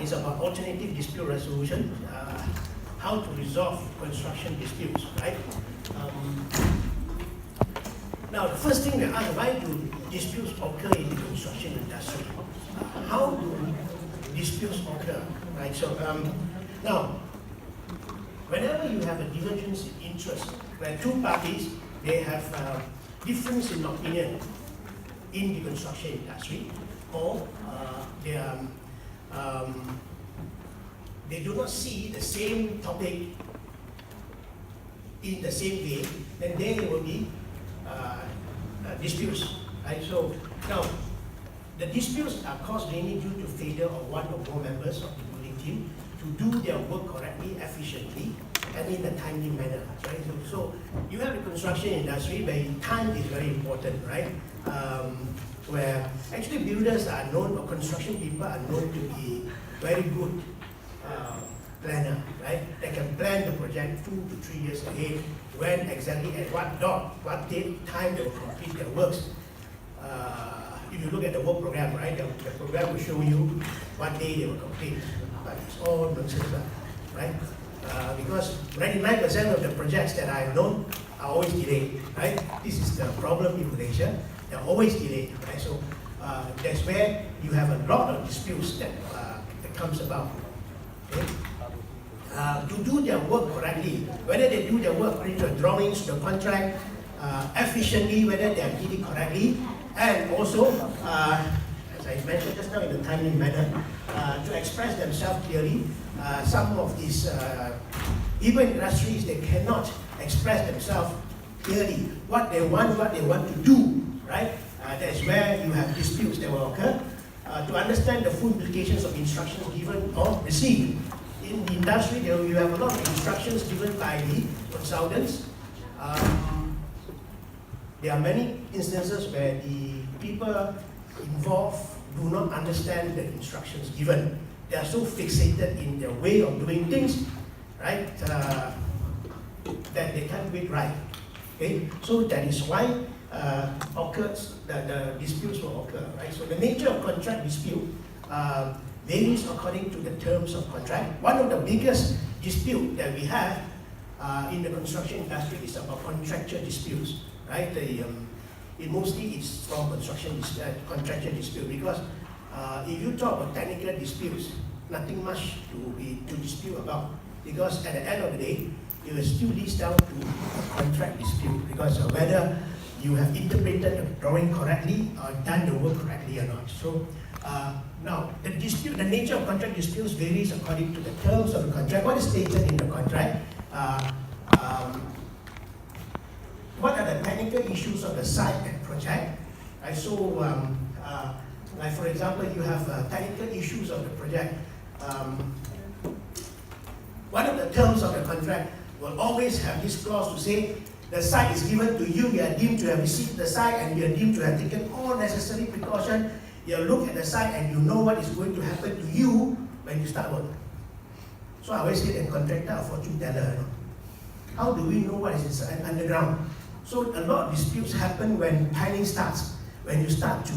is about alternative dispute resolution, how to resolve construction disputes, right? Now, the first thing we ask, why do disputes occur in the construction industry? How do disputes occur, right? So, now, whenever you have a divergence in interest, where two parties, they have difference in opinion in the construction industry, or they do not see the same topic in the same way, then there will be disputes, right? So now, the disputes are caused mainly due to failure of one or more members of the building team to do their work correctly, efficiently, and in a timely manner, right? So you have the construction industry where time is very important, right? Where actually builders are known, or construction people are known to be very good planner, right? They can plan the project 2 to 3 years ahead, when exactly at what dot, what date, time they will complete their works. If you look at the work program, right, the program will show you what day they will complete, but it's all nonsense, right? Because 99% of the projects that I know are always delayed, right? This is the problem in Malaysia. They're always delayed, right? So that's where you have a lot of disputes that comes about. Okay? To do their work correctly, whether they do their work according to the drawings, the contract, efficiently, whether they are did it correctly, and also, as I mentioned just now, in a timely manner, to express themselves clearly. Some of these, even industries, they cannot express themselves clearly what they want to do, right? That's where you have disputes that will occur. To understand the full implications of instructions given or received. In the industry, you have a lot of instructions given by the consultants. There are many instances where the people involved do not understand the instructions given. They are so fixated in their way of doing things, right, that they can't do it right. Okay, so that is why the disputes will occur, right? So the nature of contract dispute varies according to the terms of contract. One of the biggest disputes that we have in the construction industry is about contractual disputes, right? Mostly it's from contractual dispute, because if you talk about technical disputes, nothing much to dispute about, because at the end of the day, it will still lead down to a contract dispute, because whether you have interpreted the drawing correctly or done the work correctly or not. So now, the nature of contract disputes varies according to the terms of the contract. What is stated in the contract? What are the technical issues of the site and project? Right, so, like for example, you have technical issues of the project. One of the terms of the contract will always have this clause to say, the site is given to you, you are deemed to have received the site, and you are deemed to have taken all necessary precautions. You look at the site and you know what is going to happen to you when you start work. So I always say that contractor are fortune teller. You know? How do we know what is inside underground? So a lot of disputes happen when piling starts, when you start to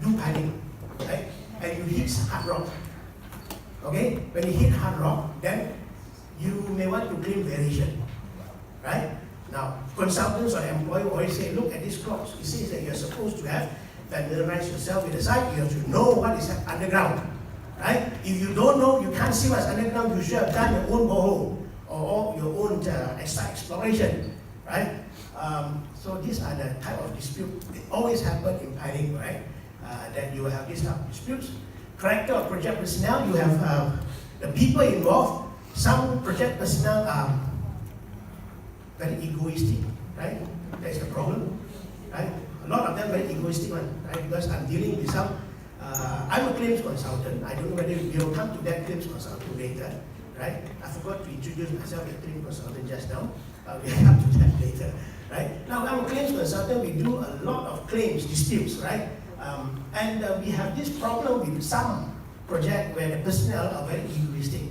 do piling, right? And you hit hard rock. Okay? When you hit hard rock, then you may want to claim variation. Right? Now, consultants or employee always say, look at this clause. It says that you're supposed to have familiarized yourself with the site. You have to know what is underground. Right? If you don't know, you can't see what's underground, you should have done your own borehole or your own site exploration. Right? So these are the type of disputes. They always happen in piling, right? That you have this type of disputes. Character of project personnel, you have the people involved. Some project personnel are very egoistic, right? That's the problem, right? A lot of them very egoistic one, right? Because I'm dealing with some, I'm a claims consultant. I don't know whether we'll come to that claims consultant later, right? I forgot to introduce myself as a claims consultant just now. We'll come to that later, right? Now, I'm a claims consultant. We do a lot of claims disputes, right? And we have this problem with some project where the personnel are very egoistic.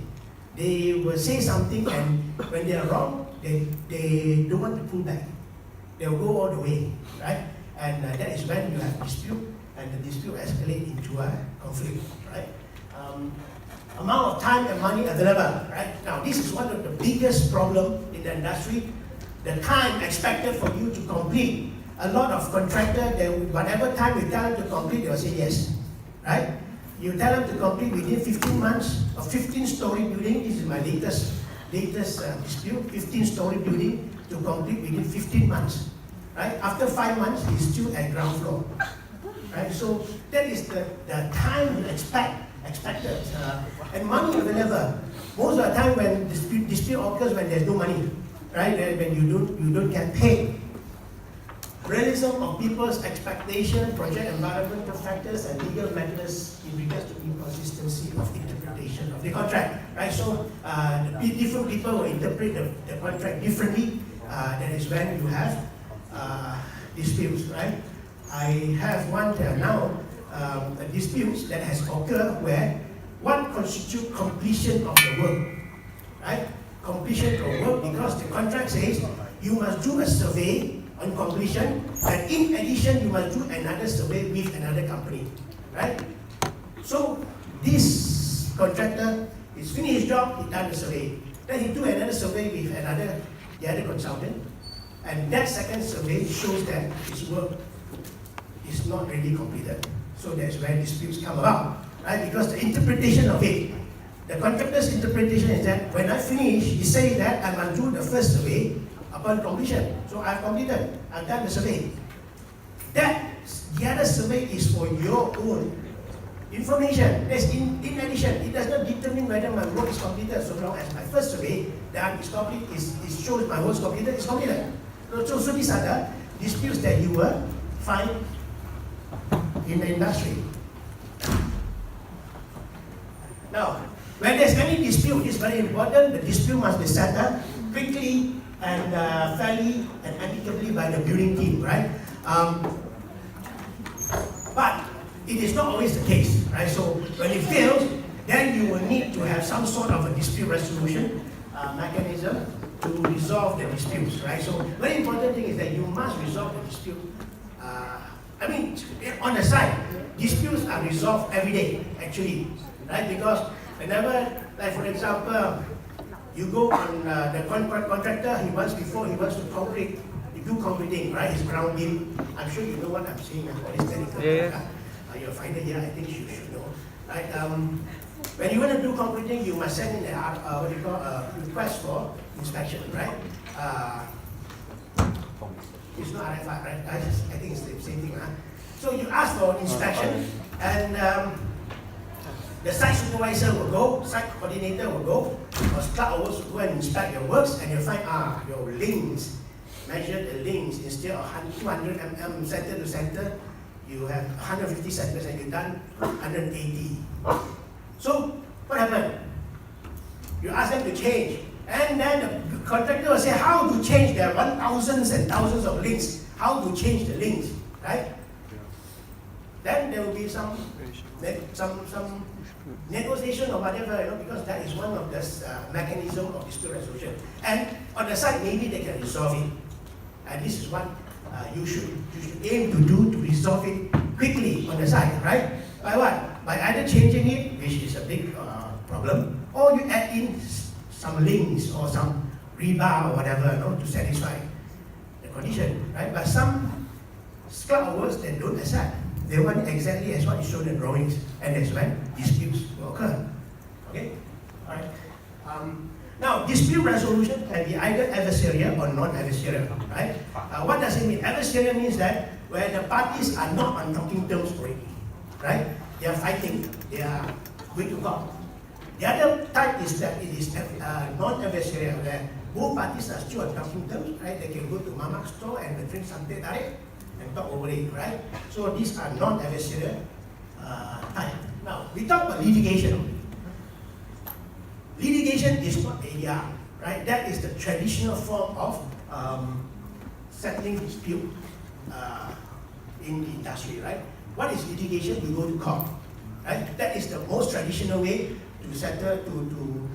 They will say something, and when they are wrong, they don't want to pull back. They'll go all the way, right? And that is when you have dispute, and the dispute escalate into a conflict, right? amount of time and money available, right? Now, this is one of the biggest problems in the industry. The time expected for you to complete. A lot of contractors, whatever time you tell them to complete, they will say yes, right? You tell them to complete within 15 months, a 15-story building. This is my latest dispute, 15-story building to complete within 15 months, right? After 5 months, he's still at ground floor, right? So that is the time you expected, and money available. Most of the time when dispute occurs when there's no money, right? When you don't get paid. Realism of people's expectation, project environmental factors, and legal matters in regards to inconsistency of interpretation of the contract, right? So different people will interpret the contract differently. That is when you have disputes, right? I have one now, disputes that has occurred where what constitutes completion of the work, right? Completion of work, because the contract says you must do a survey on completion, and in addition you must do another survey with another company, right? So this contractor is finished his job, he done the survey. Then he do another survey with the other consultant, and that second survey shows that his work is not really completed. So that's where disputes come about, right? Because the interpretation of it, the contractor's interpretation is that when I finish, he says that I must do the first survey upon completion. So I've completed, I've done the survey. The other survey is for your own information. That's in addition. It does not determine whether my work is completed, so long as my first survey done is complete, it shows my work is completed, it's completed. So these are the disputes that you will find in the industry. Now, when there's any dispute, it's very important, the dispute must be settled quickly and fairly and amicably by the building team, right? But it is not always the case, right? So when it fails, then you will need to have some sort of a dispute resolution mechanism to resolve the disputes, right? So very important thing is that you must resolve the dispute. On the side, disputes are resolved every day, actually, right? Because whenever, like for example, you go on the contractor, he wants to concrete, you do concreting, right? His ground beam. I'm sure you know what I'm saying. All this technical. Yeah. You're a final year, I think you should know, right? When you want to do concreting, you must send in a request for inspection, right? It's not RFI, right? I think it's the same thing, huh? So you ask for inspection, and the site supervisor will go, site coordinator will go, or clerk will go and inspect your works, and you'll find your links, measure the links, instead of 200 mm center to center, you have 150 centimeters and you've done 180. So what happened? You ask them to change, and then the contractor will say how to change. There are thousands and thousands of links. How to change the links, right? Then there will be some negotiation or whatever, because that is one of the mechanism of dispute resolution. And on the side, maybe they can resolve it. And this is what you should aim to do, to resolve it quickly on the side, right? By what? By either changing it, which is a big problem, or you add in some links or some rebar or whatever, to satisfy the condition, right? But some clerk works they don't accept. They want exactly as what is shown in drawings, and that's when disputes will occur. Okay? All right. Now, dispute resolution can be either adversarial or non-adversarial, right? What does it mean? Adversarial means that where the parties are not on talking terms already, right? They are fighting, they are going to court. The other type is that it is non-adversarial, where both parties are still on talking terms, right? They can go to Mamak's store and drink something tarik and talk over it, right? So these are non-adversarial type. Now, we talk about litigation. Litigation is not ADR, right? That is the traditional form of settling dispute in the industry, right? What is litigation? You go to court, right? That is the most traditional way to settle to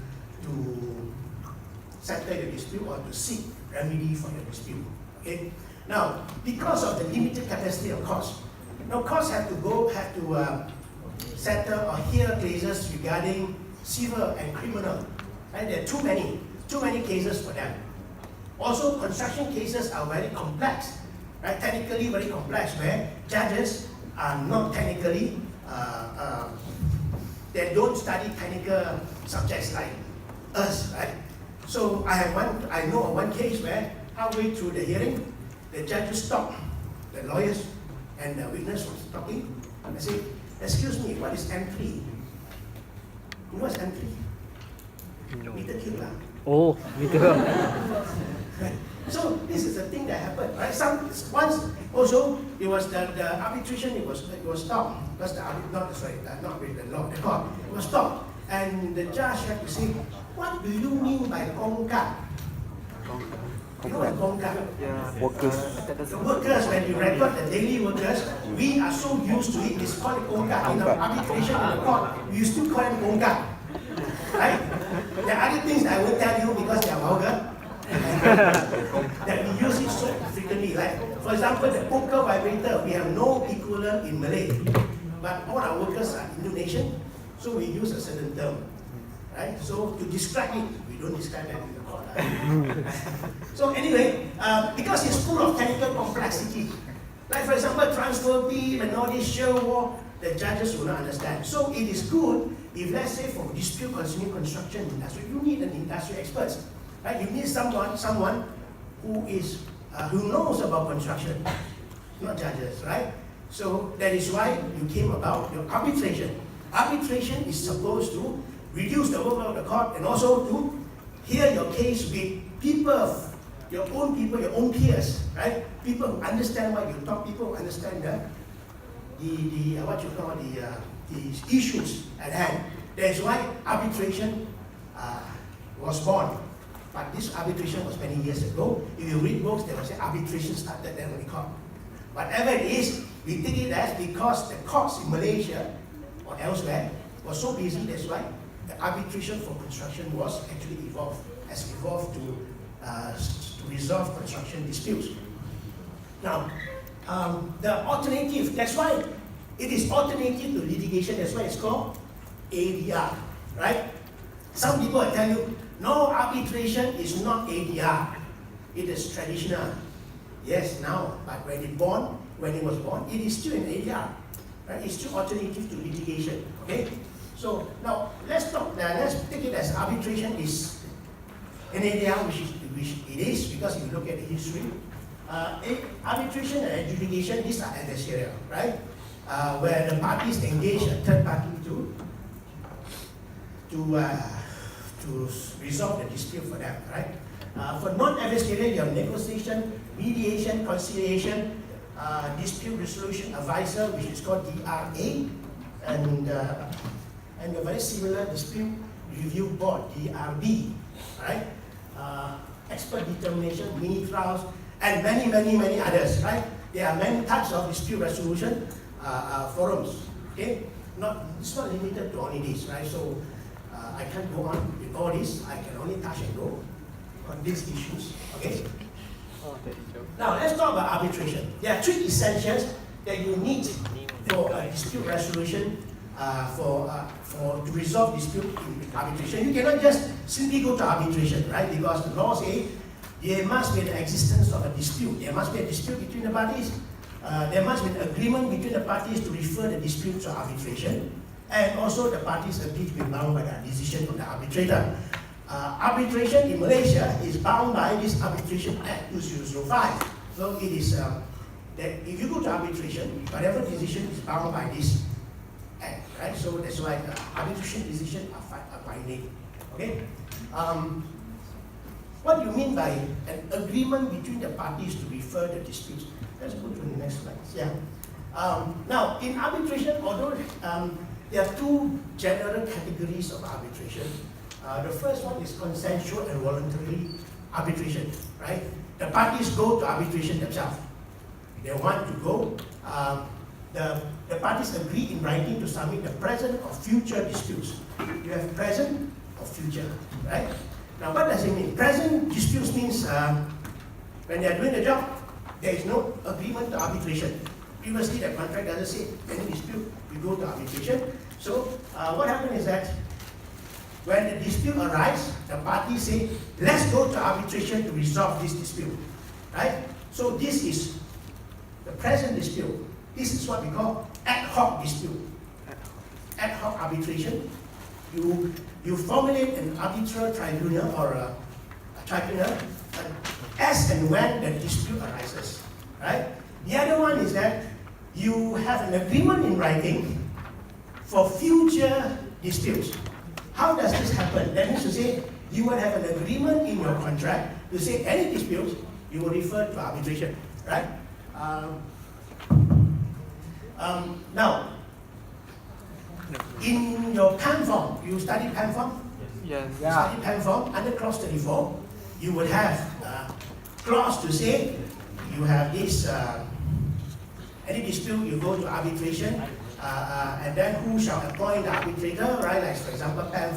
settle the dispute or to seek remedy for the dispute. Okay. Now, because of the limited capacity of courts, now courts have to settle or hear cases regarding civil and criminal. Right? There are too many cases for them. Also, construction cases are very complex, right? Technically very complex, where judges are not technically, they don't study technical subjects like us, right? So I know of one case where halfway through the hearing, the judge stopped the lawyers and the witness was talking. I said, excuse me, what is M3? You know what's M3? No. Meter cube. Oh, meter. So this is the thing that happened, right? Once also it was the arbitration. It was stopped because the court. It was stopped, and the judge had to say, what do you mean by kongkat? You know what kongkat? Yeah, workers. The workers, when you record the daily workers, we are so used to it. It's called kongkat. In the arbitration in the court, we used to call it kongkat, right? There are other things I won't tell you because they are vulgar. That we use it so frequently. Like, for example, the poker vibrator, we have no equivalent in Malay. But all our workers are Indonesian, so we use a certain term. Right? So to describe it, we don't describe that in the court. So anyway, because it's full of technical complexity. Like for example, transfer beam and all this shear wall, the judges will not understand. So it is good if, let's say, for dispute concerning construction industry, you need an industry expert. Right? You need someone who knows about construction, not judges, right? So that is why you came about your arbitration. Arbitration is supposed to reduce the workload of the court and also to hear your case with people, your own peers, right? People who understand what you talk, people who understand the issues at hand. That is why arbitration was born. But this arbitration was many years ago. If you read books, they will say arbitration started then when we court. Whatever it is, we take it as because the courts in Malaysia or elsewhere was so busy, that's why the arbitration for construction was actually evolved to resolve construction disputes. Now, the alternative, that's why it is alternative to litigation, that's why it's called ADR, right? Some people will tell you, no, arbitration is not ADR. It is traditional. Yes, now, but when it was born, it is still an ADR. Right? It's still alternative to litigation. Okay? So now let's take it as arbitration is an ADR, which it is, because if you look at the history, arbitration and adjudication, these are adversarial, right? Where the parties engage a third party to resolve the dispute for them, right? For non-adversarial, you have negotiation, mediation, conciliation, dispute resolution advisor, which is called DRA, and a very similar dispute review board, DRB, right? Expert determination, mini trials, and many others, right? There are many types of dispute resolution forums. Okay, it's not limited to only this, right? So I can't go on with all this. I can only touch and go on these issues. Okay. Now let's talk about arbitration. There are three essentials that you need for a dispute resolution, to resolve dispute in arbitration. You cannot just simply go to arbitration, right? Because the law says there must be the existence of a dispute. There must be a dispute between the parties. There must be an agreement between the parties to refer the dispute to arbitration. And also the parties agree to be bound by the decision of the arbitrator. Arbitration in Malaysia is bound by this Arbitration Act 2005. So it is that if you go to arbitration, whatever decision is bound by this act, right? So that's why the arbitration decisions are binding. Okay. What do you mean by an agreement between the parties to refer the disputes? Let's go to the next slide. Yeah. Now in arbitration, although there are two general categories of arbitration. The first one is consensual and voluntary arbitration, right? The parties go to arbitration themselves. They want to go. The parties agree in writing to submit the present or future disputes. You have present or future, right? Now, what does it mean? Present disputes means when they are doing the job, there is no agreement to arbitration. Previously, the contract doesn't say any dispute, you go to arbitration. So what happened is that when the dispute arises, the parties say, let's go to arbitration to resolve this dispute, right? So this is the present dispute. This is what we call ad hoc dispute. Ad hoc arbitration. You formulate an arbitral tribunal or a tribunal as and when the dispute arises, right? The other one is that you have an agreement in writing for future disputes. How does this happen? That means to say, you will have an agreement in your contract to say any disputes, you will refer to arbitration, right? Now, in your PAM form, you study PAM form? Yes. You study PAM form, under clause 34, you will have a clause to say, you have this, any dispute, you go to arbitration, and then who shall appoint the arbitrator, right? Like for example, PAM,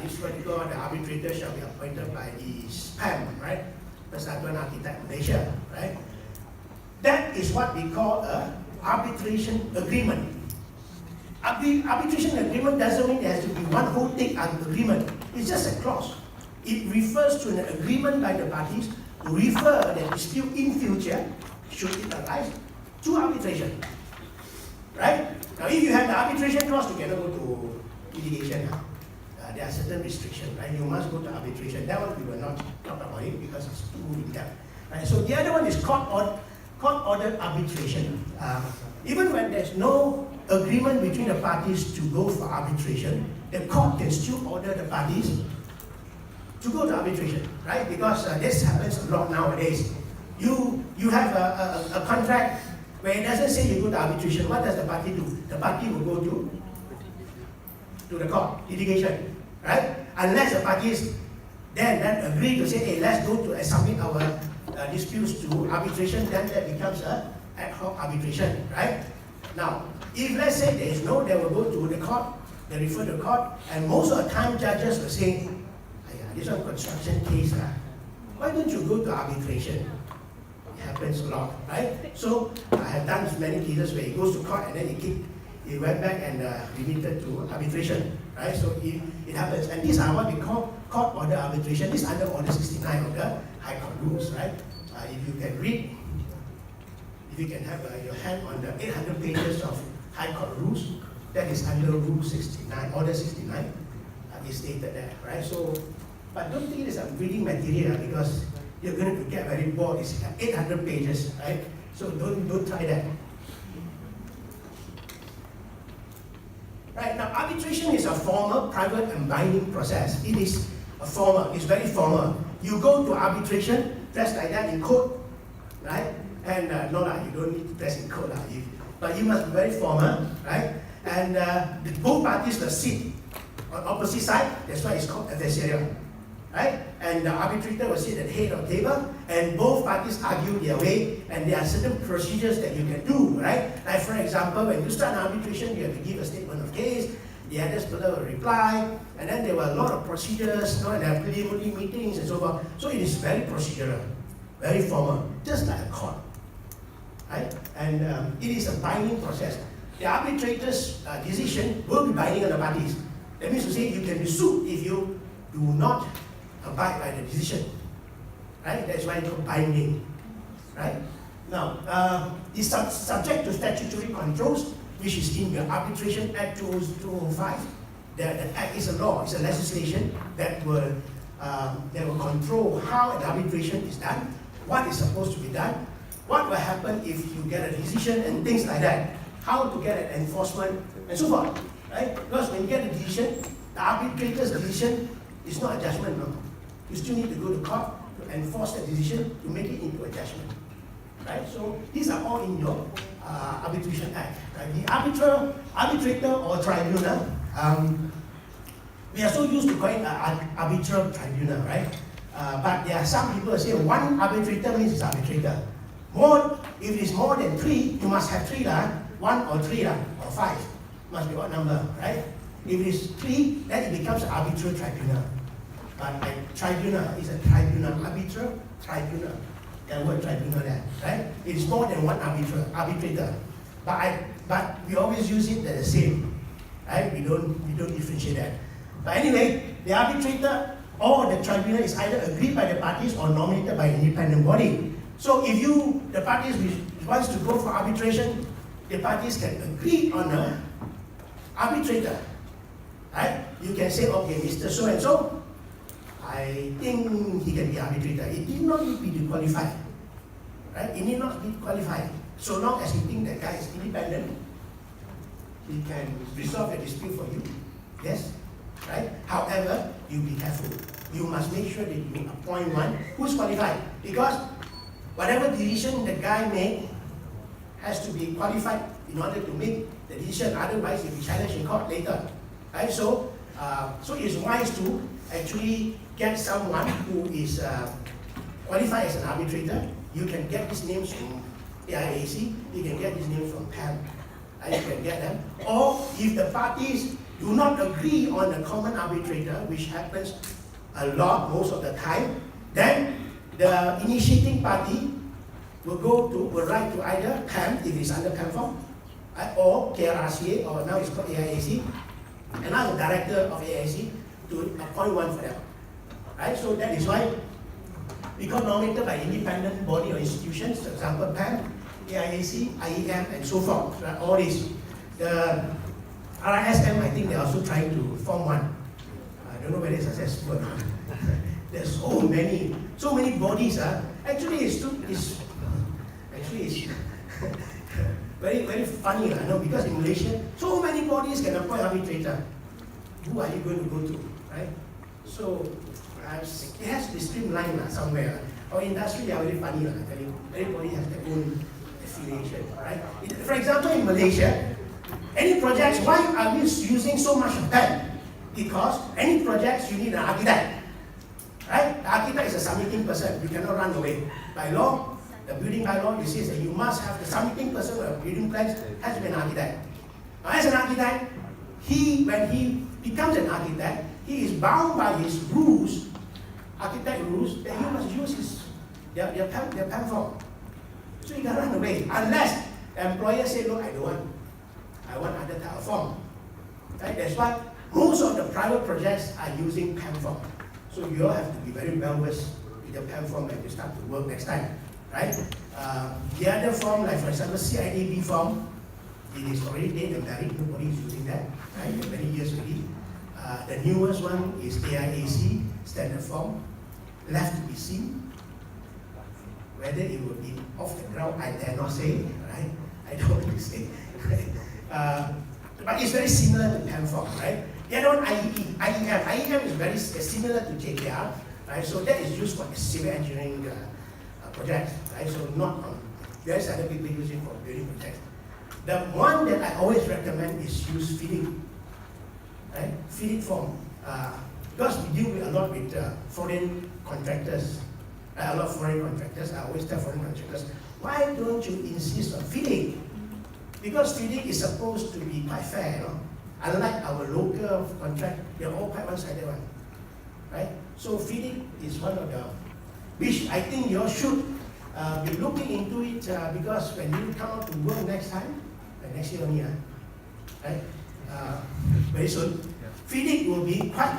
this particular, the arbitrator shall be appointed by the PAM, right? Persatuan Architect Malaysia, right? That is what we call a arbitration agreement. Arbitration agreement doesn't mean there has to be one whole thick agreement. It's just a clause. It refers to an agreement by the parties to refer the dispute in future, should it arise, to arbitration. Right? Now, if you have the arbitration clause, you cannot go to litigation. There are certain restrictions, right? You must go to arbitration. That one we will not talk about it because it's too in-depth. Right? So the other one is court-ordered arbitration. Even when there's no agreement between the parties to go for arbitration, the court can still order the parties to go to arbitration, right? Because this happens a lot nowadays. You have a contract where it doesn't say you go to arbitration. What does the party do? The party will go to the court, litigation, right? Unless the parties then agree to say, hey, let's go to submit our disputes to arbitration, then that becomes a ad hoc arbitration, right? Now, if let's say there is no, they will go to the court, they refer to the court, and most of the time judges will say, this one construction case, why don't you go to arbitration? It happens a lot, right? So I have done many cases where he goes to court and then he went back and remitted to arbitration, right? So it happens, and these are what we call court order arbitration. This is under Order 69 of the High Court rules, right? If you can read, if you can have your hand on the 800 pages of High Court rules, that is under Rule 69, Order 69, is stated there, right? So, but don't think it is a reading material because you're going to get very bored. It's 800 pages, right? So don't try that. Right, now arbitration is a formal, private and binding process. It is a formal, it's very formal. You go to arbitration, dressed like that in coat, right? And no, you don't need to dress in coat, but you must be very formal, right? And both parties will sit on opposite side, that's why it's called adversarial, right? And the arbitrator will sit at the head of the table, and both parties argue their way, and there are certain procedures that you can do, right? Like for example, when you start an arbitration, you have to give a statement of case, the other person will reply, and then there were a lot of procedures, and there are preliminary meetings and so forth. So it is very procedural, very formal, just like a court, right? And it is a binding process. The arbitrator's decision will be binding on the parties. That means to say you can be sued if you do not abide by the decision, right? That's why it's called binding, right? Now, it's subject to statutory controls, which is in the Arbitration Act 2005. The Act is a law, it's a legislation that will control how an arbitration is done, what is supposed to be done, what will happen if you get a decision and things like that, how to get an enforcement and so forth, right? Because when you get a decision, the arbitrator's decision is not a judgment, no. You still need to go to court to enforce the decision to make it into a judgment, right? So these are all in your Arbitration Act. Right? The arbitrator or tribunal, we are so used to calling arbitral tribunal, right? But there are some people who say one arbitrator means it's arbitrator. If it is more than 3, you must have 3 1 or 3 or 5. Must be what number, right? If it is 3, then it becomes an arbitral tribunal. But a tribunal is a tribunal, arbitral tribunal. The word tribunal there, right? it's more than one arbitrator. But we always use it as the same, right? We don't differentiate that. But anyway, the arbitrator or the tribunal is either agreed by the parties or nominated by an independent body. So if the parties wants to go for arbitration, the parties can agree on an arbitrator, right? You can say, okay, Mr. So-and-so, I think he can be arbitrator. It need not be qualified, right? It need not be qualified. So long as you think that guy is independent, he can resolve the dispute for you. Yes? Right? However, you be careful. You must make sure that you appoint one who's qualified. Because whatever decision the guy makes has to be qualified in order to make the decision. Otherwise, you'll be challenged in court later. Right? So it's wise to actually get someone who is qualified as an arbitrator. You can get these names from AIAC, you can get these names from PAM. You can get them. Or if the parties do not agree on a common arbitrator, which happens a lot most of the time, then the initiating party will write to either PAM, if it's under PAM form, or KRRCA, or now it's called AIAC, and ask the director of AIAC to appoint one for them. Right? So that is why, because nominated by independent body or institutions, for example, PAM, AIAC, IEM, and so forth, right? All these. The RISM, I think they're also trying to form one. I don't know whether it's successful or not. There's so many bodies. Actually, it's very, very funny, because in Malaysia, so many bodies can appoint arbitrator. Who are you going to go to, right? So, it has to be streamlined somewhere. Our industry, they are very funny, I tell you. Everybody has their own affiliation, right? For example, in Malaysia, any projects, why are we using so much of that? Because any projects, you need an architect, right? The architect is a submitting person. You cannot run away. By law, the building bylaw, it says that you must have the submitting person with building plans has to be an architect. Now, as an architect, when he becomes an architect, he is bound by his rules, architect rules, that he must use their PAM form. So you can run away, unless the employer say, look, I don't want. I want other type of form. Right? That's why most of the private projects are using PAM form. So you all have to be very well versed with the PAM form when you start to work next time. Right? The other form, like for example, CIPAA form, it is already dead and buried. Nobody is using that. Right? For many years already. The newest one is AIAC standard form, left to be seen. Whether it will be off the ground, I dare not say. Right? I don't want to say. But it's very similar to PAM form, right? The other one, IEM. IEM is very similar to JKR, right? So that is used for civil engineering projects, right? So not on, there's other people using for building projects. The one that I always recommend is use FIDIC, right? FIDIC form. Because we deal with a lot with foreign contractors, right? A lot of foreign contractors. I always tell foreign contractors, why don't you insist on FIDIC? Because FIDIC is supposed to be quite fair, Unlike our local contract, they're all quite one-sided one, right? So FIDIC is one of the, which I think you all should be looking into it because when you come out to work next time, next year only, right? Very soon, FIDIC will be quite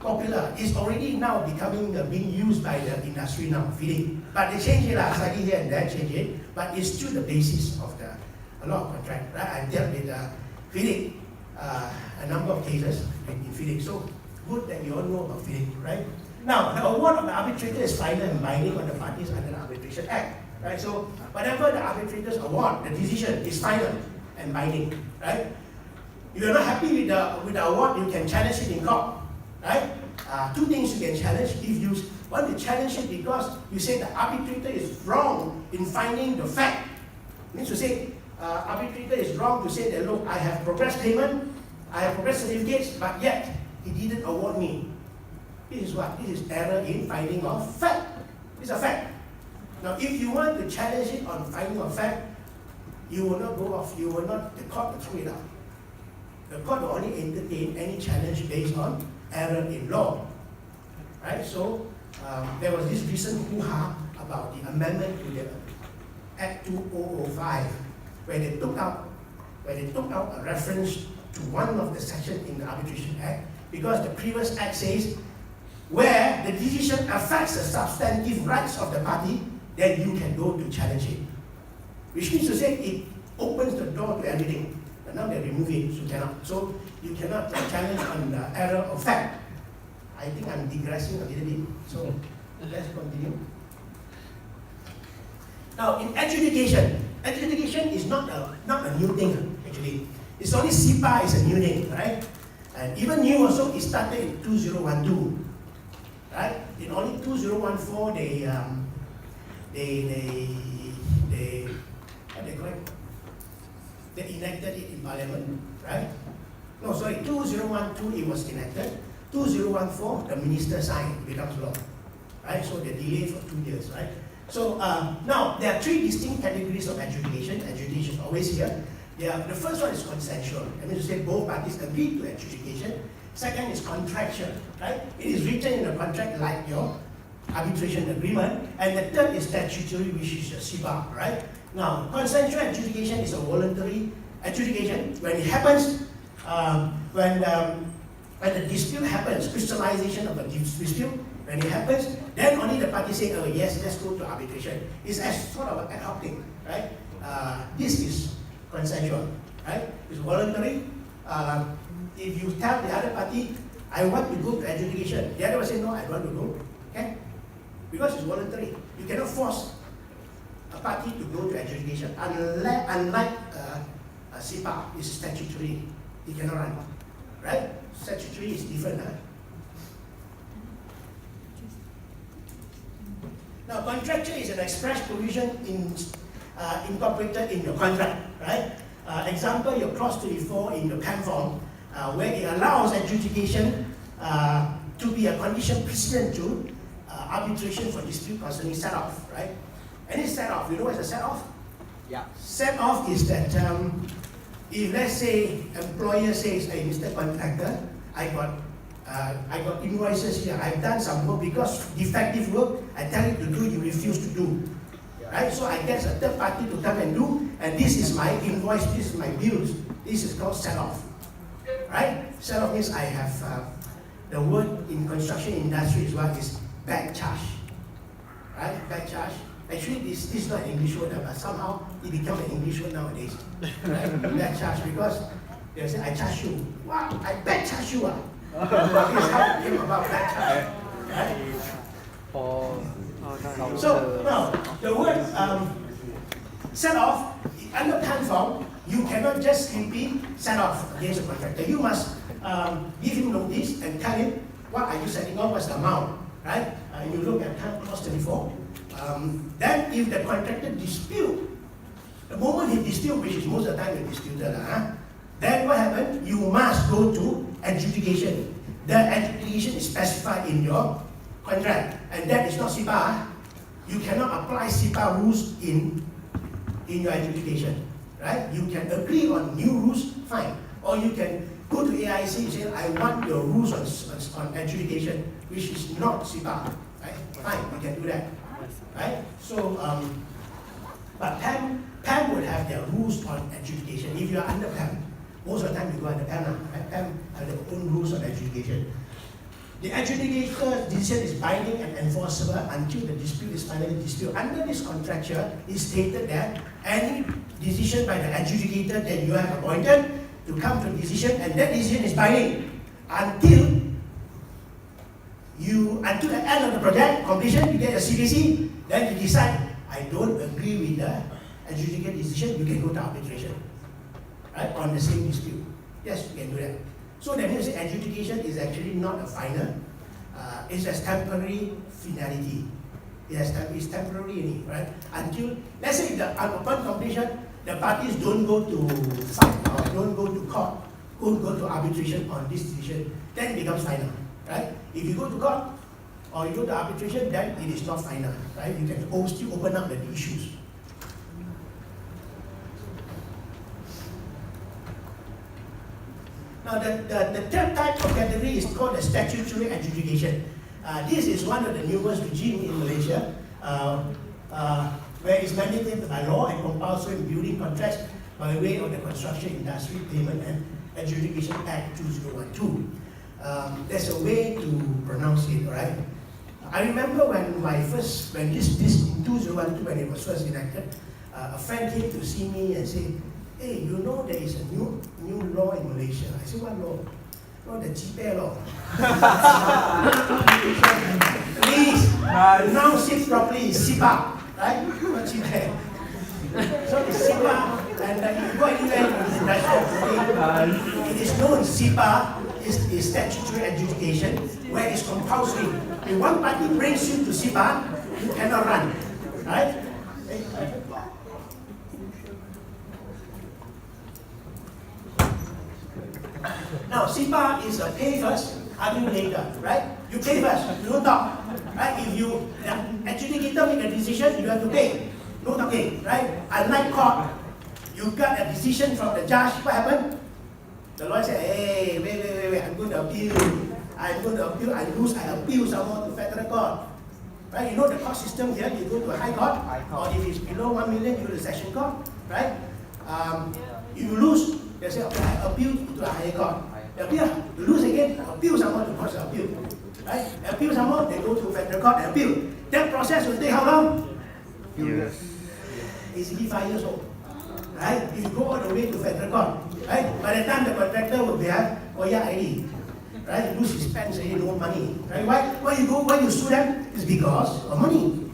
popular. It's already now becoming being used by the industry now, FIDIC. But they change it slightly here and there, change it, but it's still the basis of a lot of contract, right? I've dealt with FIDIC, a number of cases in FIDIC. So good that you all know about FIDIC, right? Now, the award of the arbitrator is final and binding on the parties under the Arbitration Act, right? So whatever the arbitrators award, the decision is final and binding, right? If you're not happy with the award, you can challenge it in court, right? Two things you can challenge. If you want to challenge it because you say the arbitrator is wrong in finding the fact, means to say arbitrator is wrong to say that, look, I have progress payment, I have progress certificates, but yet he didn't award me. This is what? This is error in finding of fact. It's a fact. Now, if you want to challenge it on finding of fact, you will not go off, the court will throw it out. The court will only entertain any challenge based on error in law. Right? So, there was this recent hoo-ha about the amendment to the Act 2005, where they took out a reference to one of the sections in the Arbitration Act, because the previous act says where the decision affects the substantive rights of the party, then you can go to challenge it. Which means to say it opens the door to everything. But now they remove it, so cannot. So you cannot challenge on the error of fact. I think I'm digressing a little bit. So let's continue. Now in adjudication is not a new thing actually. It's only CIPAA is a new thing, right? And even new also, it started in 2012, right? In only 2014 they what they call it? They enacted it in Parliament, right? No, sorry, 2012 it was enacted. 2014 the minister signed, it becomes law, right? So they delayed for 2 years, right? So now there are 3 distinct categories of adjudication. Adjudication is always here. The first one is consensual. That means to say both parties agree to adjudication. Second is contractual, right? It is written in a contract like your arbitration agreement. And the third is statutory, which is your CIPAA, right? Now, consensual adjudication is a voluntary adjudication. When it happens, when the dispute happens, crystallization of a dispute, when it happens, then only the parties say, oh yes, let's go to arbitration. It's as sort of an ad hoc thing, right? This is consensual, right? It's voluntary. If you tell the other party, I want to go to adjudication, the other will say, no, I don't want to go, okay? Because it's voluntary. You cannot force a party to go to adjudication, unlike CIPAA, it's statutory. You cannot run, right? Statutory is different, huh? Now, contractual is an express provision incorporated in your contract, right? Example, your clause 24 in your PAM form, where it allows adjudication to be a condition precedent to arbitration for dispute concerning set-off, right? Any set-off, you know what's a set-off? Yeah. Set-off is that if let's say employer says, hey, Mr. Contractor, I got invoices here, I've done some work because defective work, I tell you to do, you refuse to do. Right? So I get a third party to come and do, and this is my invoice, this is my bills. This is called set-off. Right? Set-off means I have, the word in construction industry is what is back charge. Right? Back charge. Actually, this is not an English word, but somehow it became an English word nowadays. Right? Back charge, because they say, I charge you. Wow, I back charge you. That is how it came about back charge. Right? So now the word set off under PAN form, you cannot just simply set off against a contractor. You must give him notice and tell him what are you setting off, what's the amount, right? You look at clause 24. Then if the contractor dispute, the moment he dispute, which is most of the time he disputed, then what happens? You must go to adjudication. The adjudication is specified in your contract, and that is not CIPAA. You cannot apply CIPAA rules in your adjudication, right? You can agree on new rules, fine. Or you can go to AIC and say, I want your rules on adjudication, which is not CIPAA, right? Fine, you can do that, right? So, but PAM would have their rules on adjudication. If you are under PAM, most of the time you go under PAM, right? PAM have their own rules on adjudication. The adjudicator's decision is binding and enforceable until the dispute is finally disputed. Under this contracture, it is stated that any decision by the adjudicator that you have appointed to come to a decision, and that decision is binding until the end of the project completion. You get a CDC, then you decide, I don't agree with the adjudicated decision. You can go to arbitration, right, on the same dispute. Yes, you can do that. So that means adjudication is actually not a final. It's a temporary finality. It's temporary, right? Until, let's say, upon completion, the parties don't go to fight or don't go to court, don't go to arbitration on this decision, then it becomes final, right? If you go to court or you go to arbitration, then it is not final, right? You can still open up the issues. Now, the third type of category is called the statutory adjudication. This is one of the newest regimes in Malaysia. where it's mandated by law and compulsory in building contracts by way of the Construction Industry Payment and Adjudication Act 2012. There's a way to pronounce it, right? I remember when this in 2012, when it was first enacted, a friend came to see me and said, "Hey, you know there is a new law in Malaysia." I said, "What law?" "No, the CIPAA law." Please pronounce it properly. CIPAA, right? Not CIPAA. So it's CIPAA, and you go anywhere in the industry, it is known CIPAA is statutory adjudication, where it's compulsory. If one party brings you to CIPAA, you cannot run, right? Now, CIPAA is a pay first, argue later, right? You pay first, you don't talk, right? If the adjudicator make a decision, you have to pay, no talking, right? Unlike court, you got a decision from the judge, what happened? The lawyer said, "Hey, wait, I'm going to appeal. I lose, I appeal some more to federal court." Right? You know the court system here, you go to a high court, or if it's below 1 million, you go to the session court, right? You lose, they say, "Okay, I appeal to a higher court." They appeal, you lose again, appeal some more to court of appeal. Right? Appeal some more, they go to federal court and appeal. That process will take how long? Yes. Easily 5 years old. Right? You go all the way to federal court. Right? By the time the contractor will be ID, right? He lose his pants and no money. Right? Why you sue them? It's because of money.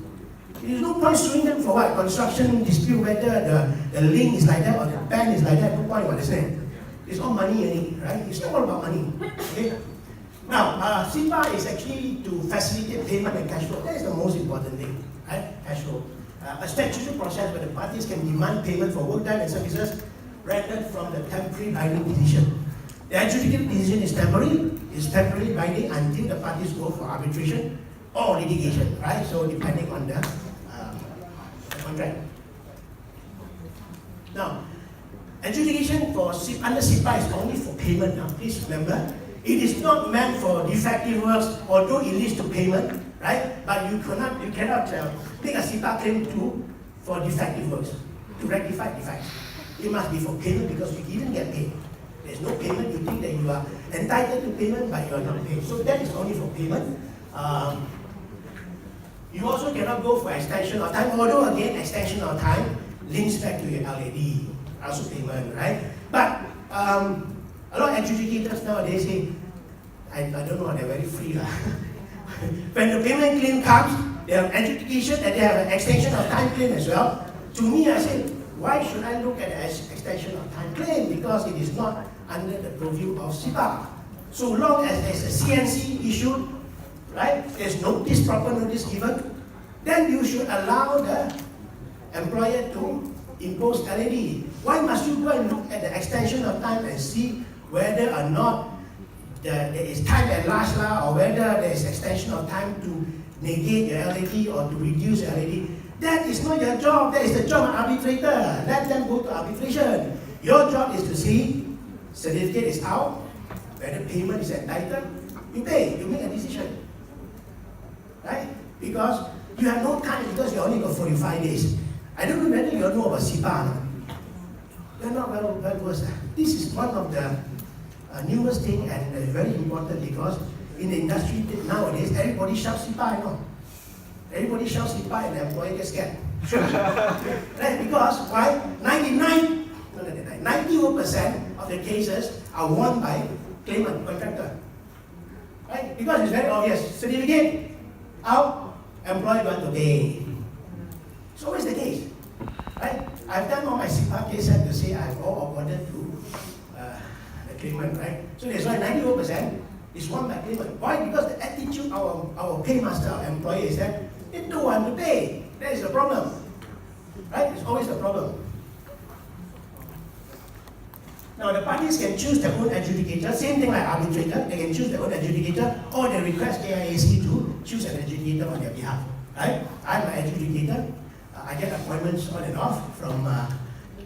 There's no point suing them for what? Construction dispute, whether the link is like that or the band is like that. No point about this name. It's all money, right? It's not all about money. Okay? Now, CIPAA is actually to facilitate payment and cash flow. That is the most important thing, right? Cash flow. A statutory process where the parties can demand payment for work done and services rendered from the temporary binding decision. The adjudicated decision is temporarily binding until the parties go for arbitration or litigation, right? So depending on the contract. Now, adjudication under CIPAA is only for payment. Now, please remember, it is not meant for defective works, although it leads to payment, right? But you cannot take a CIPAA claim for defective works to rectify defects. It must be for payment because you didn't get paid. There's no payment. You think that you are entitled to payment, but you are not paid. So that is only for payment. You also cannot go for extension of time, although again, extension of time links back to your LAD, also payment, right? But a lot of adjudicators nowadays say, I don't know, they're very free. When the payment claim comes, they have adjudication and they have an extension of time claim as well. To me, I say, why should I look at the extension of time claim? Because it is not under the purview of CIPAA. So long as there's a CNC issued, right? There's proper notice given, then you should allow the employer to impose LAD. Why must you go and look at the extension of time and see whether or not there is time at last or whether there is extension of time to negate your LAD or to reduce your LAD? That is not your job. That is the job of arbitrator. Let them go to arbitration. Your job is to see certificate is out, whether payment is entitled, you pay, you make a decision. Right? Because you have no time because you only got 45 days. I don't know whether you know about CIPAA. You're not well versed. This is one of the newest thing and very important because in the industry nowadays, everybody shouts CIPAA, you know. Everybody shouts CIPAA and the employer gets scared. Right? Because why? 91% of the cases are won by claimant, contractor. Right? Because it's very obvious. Certificate out, employer want to pay. It's always the case. Right? I've done all my CIPAA cases to say I've all awarded to the claimant, right? So that's why 91% is won by claimant. Why? Because the attitude of our paymaster, our employer is that they don't want to pay. That is the problem. Right? It's always the problem. Now the parties can choose their own adjudicator, same thing like arbitrator, they can choose their own adjudicator or they request AIAC to choose an adjudicator on their behalf. Right? I'm an adjudicator. I get appointments on and off from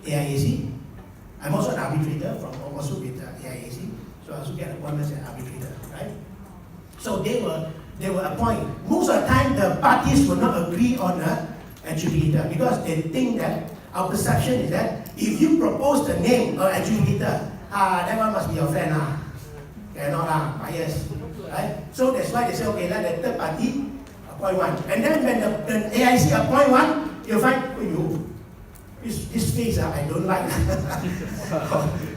AIAC. I'm also an arbitrator also with AIAC. So I also get appointments as arbitrator. Right? So they will appoint. Most of the time the parties will not agree on a adjudicator, because they think that our perception is that if you propose the name of adjudicator, that one must be your friend, cannot, bias, right? So that's why they say, okay, let the third party appoint one. And then when the AIC appoint one, you'll find, this face I don't like.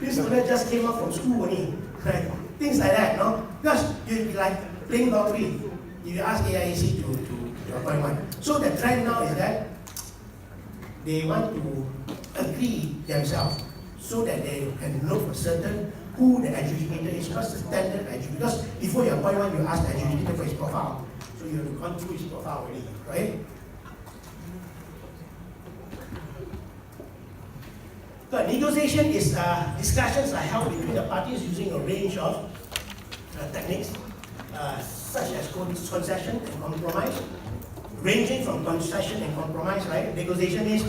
This student just came out from school only, right? Things like that, no? Because you'll be like playing lottery. If you ask AIC to appoint one. So the trend now is that they want to agree themselves so that they can know for certain who the adjudicator is, what's the standard adjudicator. Because before you appoint one, you ask the adjudicator for his profile. So you have gone through his profile already, right? So negotiation is discussions are held between the parties using a range of techniques, such as concession and compromise, ranging from concession and compromise, right? Negotiation is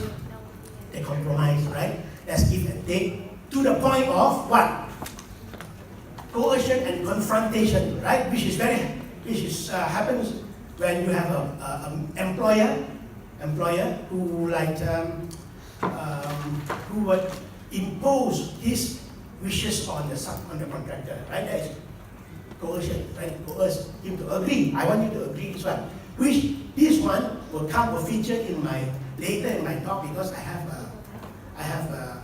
the compromise, right? That's give and take, to the point of what? Coercion and confrontation, right? Which happens when you have an employer who who would impose his wishes on the contractor, right? That is coercion, right? Coerce him to agree. I want you to agree this one. Which this one will feature in later in my talk, because I have a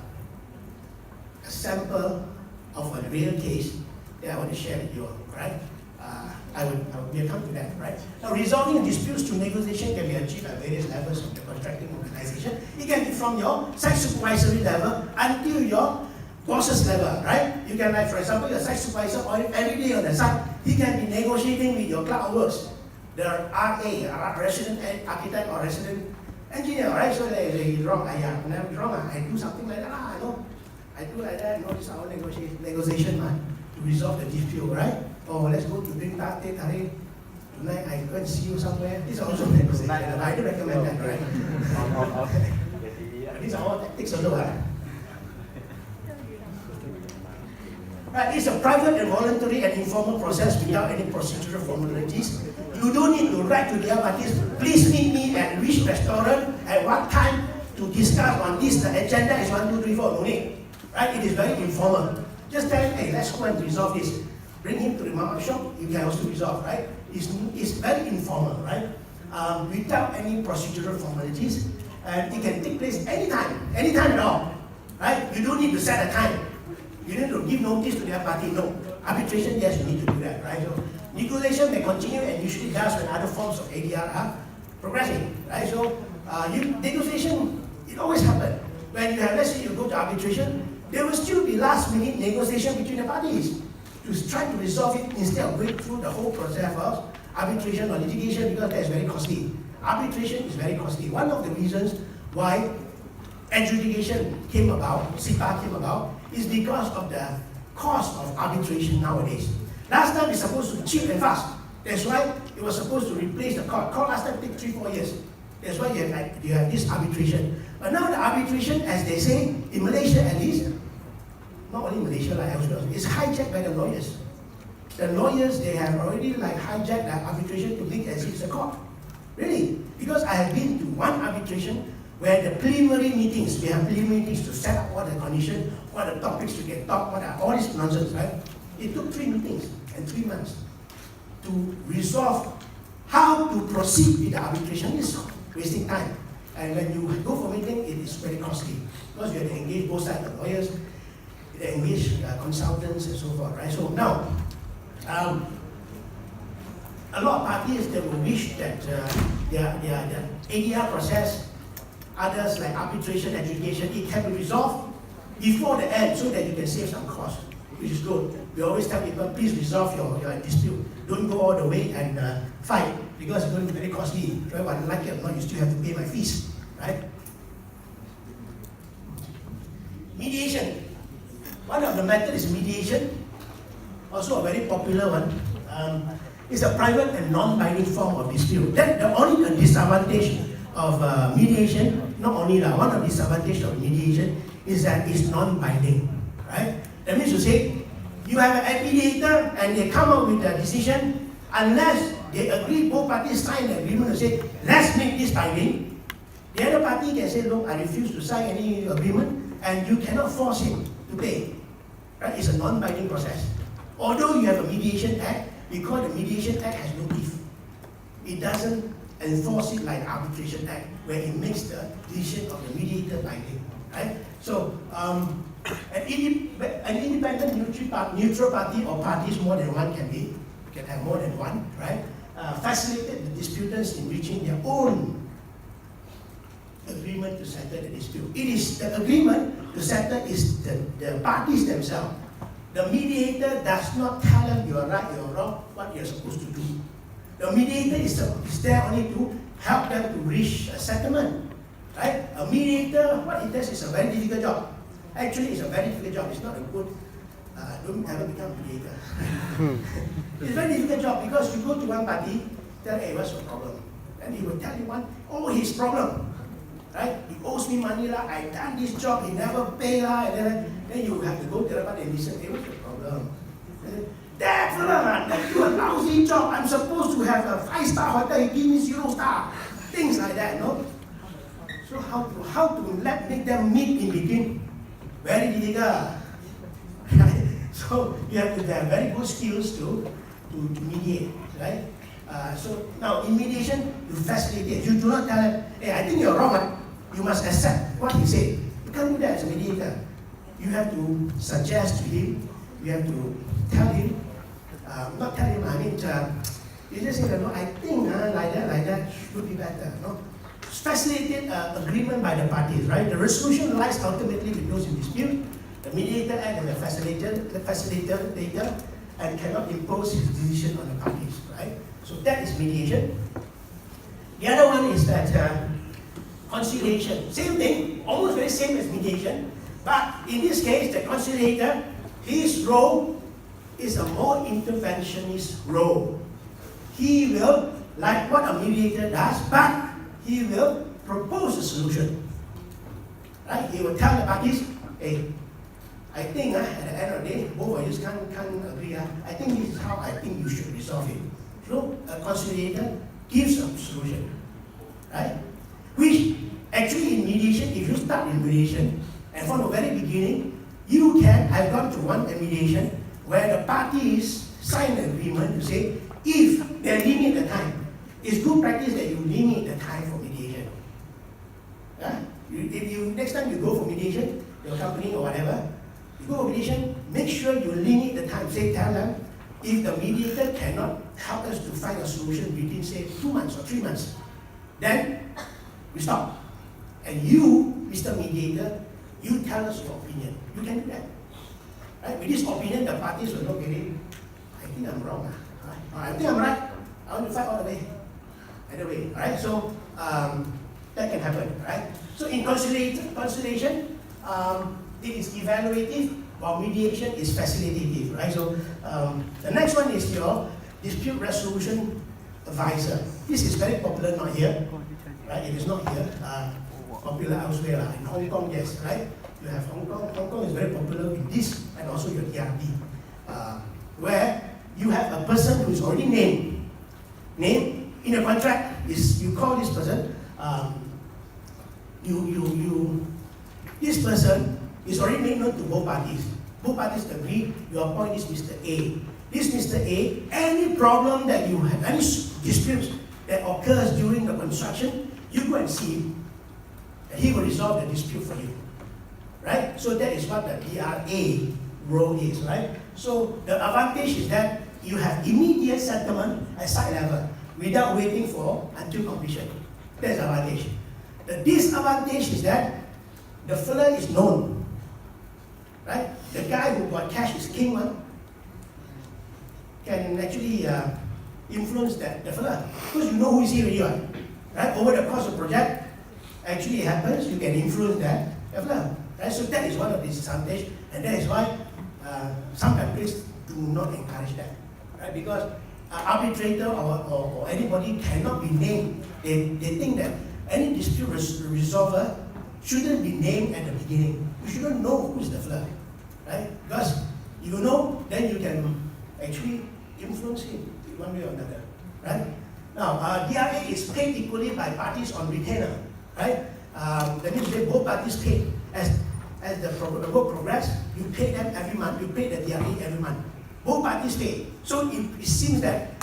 sample of a real case that I want to share with you, right? I will come to that, right? Now, resolving disputes through negotiation can be achieved at various levels of the contracting organization. It can be from your site supervisory level until your boss's level, right? You can, like, for example, your site supervisor every day on the site, he can be negotiating with your clerk of works, the RA, resident architect or resident engineer, right? So they wrong, I'm wrong, I do something like that, I do like that, this is our negotiation, to resolve the dispute, right? Or let's go to drink latte, tonight I go and see you somewhere. This is also negotiation. I do recommend that, right? These are all tactics also, right? Right, it's a private and voluntary and informal process without any procedural formalities. You don't need to write to the other parties, please meet me at which restaurant, at what time, to discuss on this. The agenda is 1, 2, 3, 4, no need. Right? It is very informal. Just tell him, hey, let's go and resolve this. Bring him to the mama shop, you can also resolve, right? It's very informal, right? Without any procedural formalities, and it can take place anytime at all, right? You don't need to set a time. You need to give notice to the other party. No. Arbitration, yes, you need to do that, right? So negotiation may continue and usually does when other forms of ADR are progressing, right? So negotiation, it always happens. When you have, let's say you go to arbitration, there will still be last-minute negotiation between the parties to try to resolve it instead of going through the whole process of arbitration or litigation, because that is very costly. Arbitration is very costly. One of the reasons why adjudication came about, CIPAA came about, is because of the cost of arbitration nowadays. Last time it's supposed to be cheap and fast. That's why it was supposed to replace the court. Court last time took 3-4 years. That's why you have this arbitration. But now the arbitration, as they say, in Malaysia at least, not only Malaysia, like elsewhere, is hijacked by the lawyers. The lawyers, they have already hijacked the arbitration to make as if it's a court. Really. Because I have been to one arbitration where the preliminary meetings, we have preliminary meetings to set up all the conditions, what the topics to get talked, what are all this nonsense, right? It took 3 meetings and 3 months to resolve how to proceed with the arbitration. It's wasting time. And when you go for meeting, it is very costly because you have to engage both sides, the lawyers, they engage consultants and so forth, right? So now, a lot of parties, they will wish that their ADR process, others like arbitration, adjudication, it can be resolved before the end so that you can save some cost, which is good. We always tell people, please resolve your dispute. Don't go all the way and fight, because it's going to be very costly. Whether I like it or not, you still have to pay my fees, right? Mediation. One of the methods is mediation, also a very popular one. It's a private and non-binding form of dispute. Then the only disadvantage of mediation, not only that, one of the disadvantages of mediation is that it's non-binding, right? That means to say, you have a mediator and they come up with a decision, unless they agree, both parties sign the agreement to say, let's make this binding, The other party can say, look, I refuse to sign any agreement, and you cannot force him to pay. Right? It's a non-binding process. Although you have a mediation act, because the mediation act has no teeth. It doesn't enforce it like the arbitration act, where it makes the decision of the mediator binding. Right? So, an independent neutral party or parties more than one can have more than one, right? Facilitate the disputants in reaching their own agreement to settle the dispute. It is the agreement to settle is the parties themselves. The mediator does not tell them you are right, you are wrong, what you are supposed to do. The mediator is there only to help them to reach a settlement. Right? A mediator, what he does is a very difficult job. Actually, it's a very difficult job. It's not a good, don't ever become a mediator. It's a very difficult job because you go to one party, tell, hey, what's your problem? And he will tell you his problem. Right? He owes me money, I done this job, he never pay, and then you have to go to the party and listen, hey, what's your problem? That fella, that do a lousy job, I'm supposed to have a 5-star hotel, he give me 0 star. Things like that, no? So how to make them meet in between? Very difficult. So you have to have very good skills to mediate, right? So now in mediation, you facilitate. You do not tell them, hey, I think you're wrong. You must accept what he said. You can't do that as a mediator. You have to suggest to him. You have to tell him. Not tell him. I mean, you just say, no, I think like that should be better. No. Facilitate agreement by the parties, right? The resolution lies ultimately with those in dispute. The mediator acts as the facilitator, and cannot impose his decision on the parties, right? So that is mediation. The other one is that conciliation. Same thing, almost very same as mediation, but in this case, the conciliator, his role is a more interventionist role. He will, like what a mediator does, but he will propose a solution. Right? He will tell the parties, hey, I think at the end of the day, both of you can't agree. I think this is how I think you should resolve it. So a conciliator gives a solution. Right? Which actually in mediation, if you start in mediation, and from the very beginning, I've gone to one mediation where the parties sign an agreement to say, if they limit the time, it's good practice that you limit the time for mediation. Yeah? Next time you go for mediation, your company or whatever, you go for mediation, make sure you limit the time. Tell them, if the mediator cannot help us to find a solution within, say, 2 months or 3 months, then we stop. And you, Mr. Mediator, you tell us your opinion. You can do that. Right? With this opinion, the parties will look at it. I think I'm wrong. I think I'm right. I want to fight all the way. Either way, right? So that can happen, right? So in conciliation, it is evaluative, while mediation is facilitative, right? So the next one is your dispute resolution advisor. This is very popular, not here, right? It is not here. Popular elsewhere, in Hong Kong, yes, right? You have Hong Kong. Hong Kong is very popular with this, and also your DRD, where you have a person who is already named in a contract. You call this person. This person is already made known to both parties. Both parties agree. You appoint this Mr. A. This Mr. A, any problem that you have, any disputes that occurs during the construction, you go and see him. And he will resolve the dispute for you. Right? So that is what the DRA role is, right? So the advantage is that you have immediate settlement at site level without waiting until completion. That's the advantage. The disadvantage is that the fella is known. Right? The guy who got cash is king one can actually influence the fella. Because you know who is he already, right? Over the course of the project, actually it happens, you can influence the fella. Right? So that is one of the disadvantages, and that is why some countries do not encourage that. Right? Because arbitrator or anybody cannot be named. They think that any dispute resolver shouldn't be named at the beginning. You shouldn't know who is the fella. Right? Because you know, then you can actually influence him one way or another. Right? Now, DRA is paid equally by parties on retainer. right? That means that both parties pay. As the work progress, you pay them every month, you pay the DRA every month. Both parties pay. So it seems that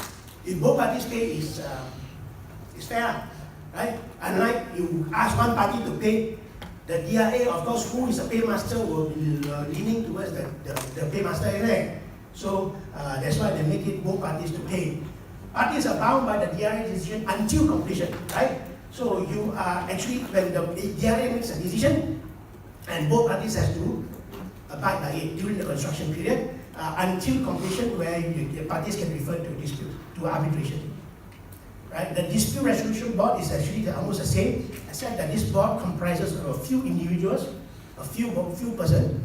if both parties pay is fair, right? Unlike you ask one party to pay, the DRA, of course, who is a paymaster will be leaning towards the paymaster, right? So that's why they make it both parties to pay. Parties are bound by the DRA decision until completion, right? So you are actually, when the DRA makes a decision, and both parties have to abide by it during the construction period until completion, where the parties can refer to dispute, to arbitration. Right? The dispute resolution board is actually almost the same, except that this board comprises of a few individuals, a few persons.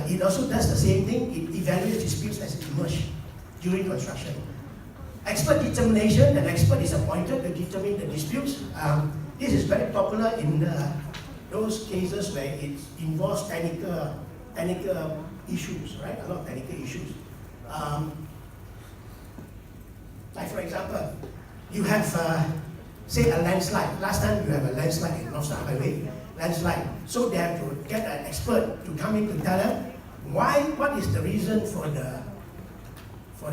It also does the same thing. It evaluates disputes as it emerge during construction. Expert determination, an expert is appointed to determine the disputes. This is very popular in those cases where it involves technical issues, right? A lot of technical issues. Like for example, you have, say, a landslide. Last time you have a landslide in North Star Highway, landslide. So they have to get an expert to come in to tell them what is the reason for the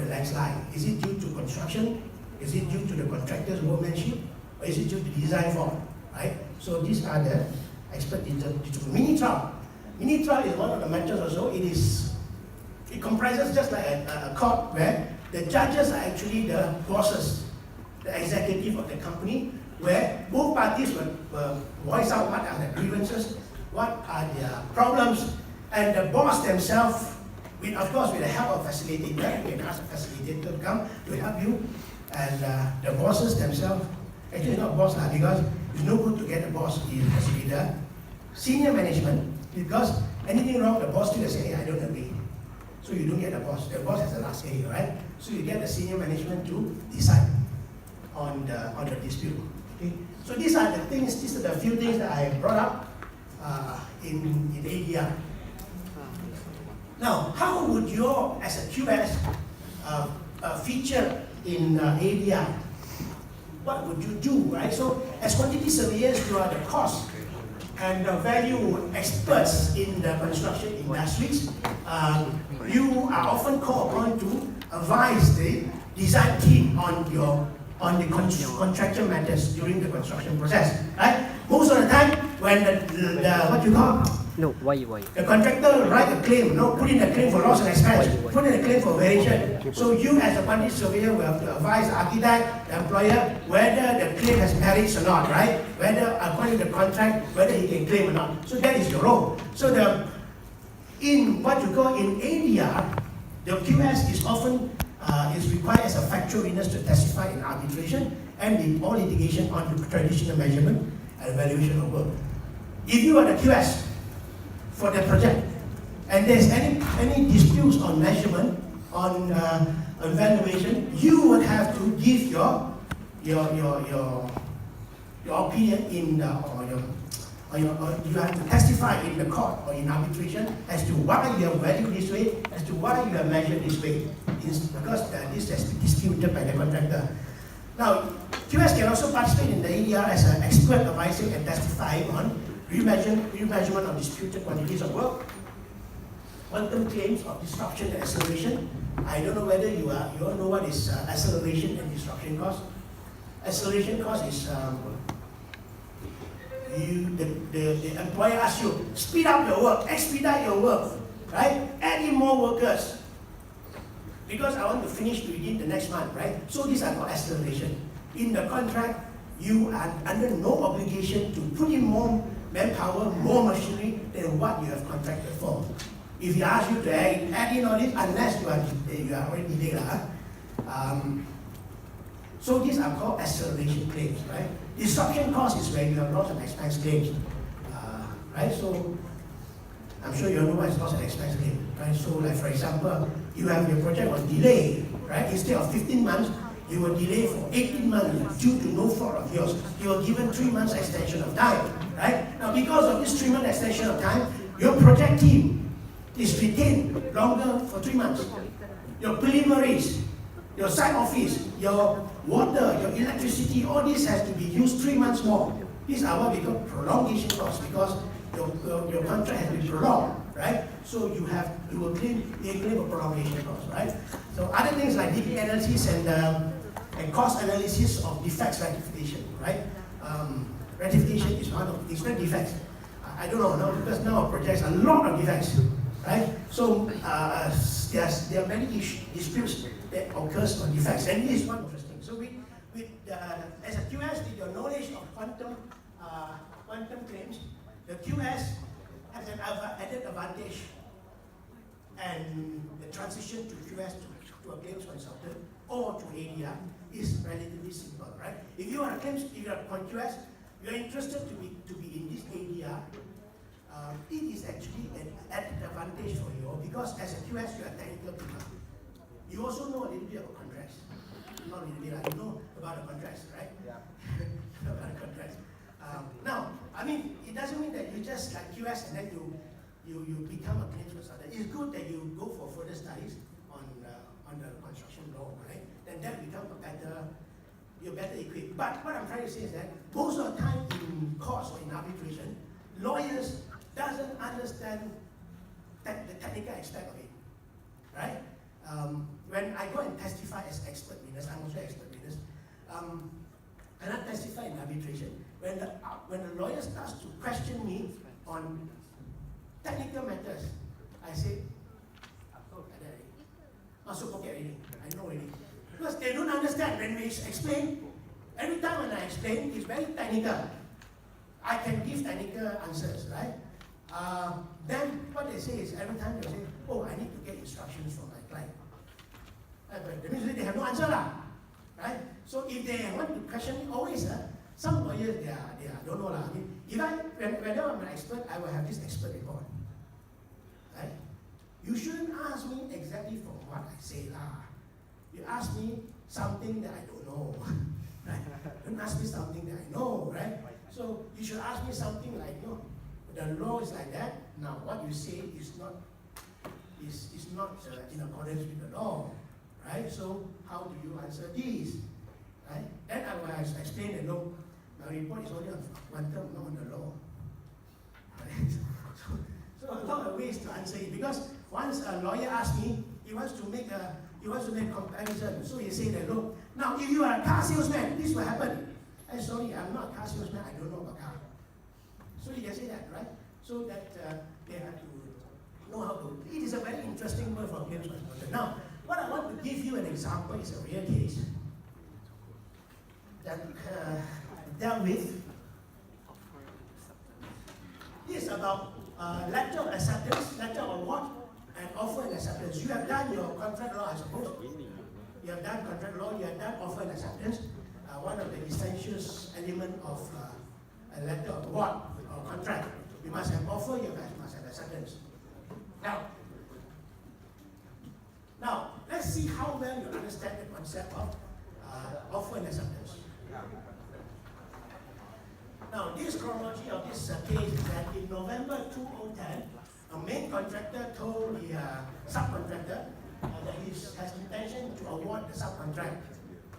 landslide. Is it due to construction? Is it due to the contractor's workmanship? Or is it due to design fault? Right? So these are the expert determination. Mini trial. Mini trial is one of the matters also. It comprises just like a court where the judges are actually the bosses, the executive of the company, where both parties will voice out what are the grievances, what are their problems, and the boss themselves, of course with the help of facilitator, you can ask a facilitator to come to help you, and the bosses themselves, actually not boss because it's no good to get a boss in facilitator, senior management, because anything wrong, the boss still say, hey, I don't agree. So you don't get the boss has the last say, right? So you get the senior management to decide on the dispute. Okay? So these are the few things that I brought up in ADR. Now, how would you, as a QS, feature in ADR? What would you do, right? So, as quantity surveyors, you are the cost and the value experts in the construction industries. You are often called upon to advise the design team on the contractual matters during the construction process, right? Most of the time, when the what you call No, why? the contractor write a claim, put in a claim for loss and expense, put in a claim for variation. So you as a quantity surveyor will have to advise the architect, the employer, whether the claim has merits or not, right? Whether according to the contract, whether he can claim or not. So that is your role. So in what you call in ADR, the QS is often is required as a factual witness to testify in arbitration and in all litigation on the traditional measurement and evaluation of work. If you are the QS for the project, and there's any disputes on measurement, on evaluation, you would have to give your opinion in or you have to testify in the court or in arbitration as to why you have valued this way, as to why you have measured this way, because this has been disputed by the contractor. Now, QS can also participate in the ADR as an expert advising and testifying on remeasurement of disputed quantities of work, quantum claims of disruption and acceleration. I don't know whether you all know what is acceleration and disruption cost. Acceleration cost is the employer asks you, speed up your work, expedite your work, right? Add in more workers because I want to finish within the next month, right? So these are called acceleration. In the contract, you are under no obligation to put in more manpower, more machinery than what you have contracted for. If he asks you to add in all this, unless you are already there, so these are called acceleration claims, right? Disruption cost is where you have loss and expense claims, right? So I'm sure you know what is loss and expense claim, right? So like for example, you have your project was delayed, right? Instead of 15 months, you were delayed for 18 months due to no fault of yours. You were given 3 months extension of time, right? Now because of this 3 month extension of time, your project team is retained longer for 3 months. Your preliminaries, your site office, your water, your electricity, all this has to be used 3 months more. These are what we call prolongation costs because your contract has been prolonged, right? So you will claim a prolongation cost, right? So other things like defect analysis and cost analysis of defects rectification, right? Rectification is one of the things. Defects. I don't know now because now our projects a lot of defects, right? So there are many disputes that occurs on defects, and this is one interesting. So as a QS, with your knowledge of quantum claims, the QS has an added advantage, and the transition to QS to a claims consultant or to ADR is relatively simple, right? If you are a QS, you are interested to be in this ADR. It is actually an added advantage for you because as a QS, you are technical people. You also know a little bit about contracts. Not a little bit, you know about the contracts, right? Yeah. About the contracts. Now, I mean, it doesn't mean that you just like QS and then you become a claims consultant. It's good that you go for further studies on the construction law, right? Then that become you're better equipped. But what I'm trying to say is that most of the time in courts or in arbitration, lawyers doesn't understand the technical aspect of it, right? When I go and testify as expert witness, I'm also expert witness, and I testify in arbitration. When the lawyer starts to question me on technical matters, I say, masuk pocket already, I know already. Because they don't understand when we explain. Every time when I explain, it's very technical. I can give technical answers, right? Then what they say is every time they say, oh, I need to get instructions from my client. But that means they have no answer, right? So if they want to question me, always, some lawyers, they don't know. I mean, whenever I'm an expert, I will have this expert report, right? You shouldn't ask me exactly from what I say, You ask me something that I don't know, right? Don't ask me something that I know, right? So you should ask me something like, the law is like that. Now what you say is not in accordance with the law, right? So how do you answer this, right? Then I will explain the law. My report is only on one term, not on the law. Right? So a lot of ways to answer it because once a lawyer asks me, he wants to make comparison. So he say that, look, now if you are a car salesman, this will happen. Sorry, I'm not a car salesman, I don't know about car. So you can say that, right? So that they have to know how to. It is a very interesting word for claims consultant. Now, what I want to give you an example is a real case that dealt with. This is about letter of acceptance, letter of award, and offer and acceptance. You have done your contract law, I suppose. You have done contract law, you have done offer and acceptance. One of the essential elements of a letter of award or contract. You must have offer, you must have acceptance. Now, let's see how well you understand the concept of offer and acceptance. Now, this chronology of this case is that in November 2010, a main contractor told the subcontractor that he has intention to award the subcontract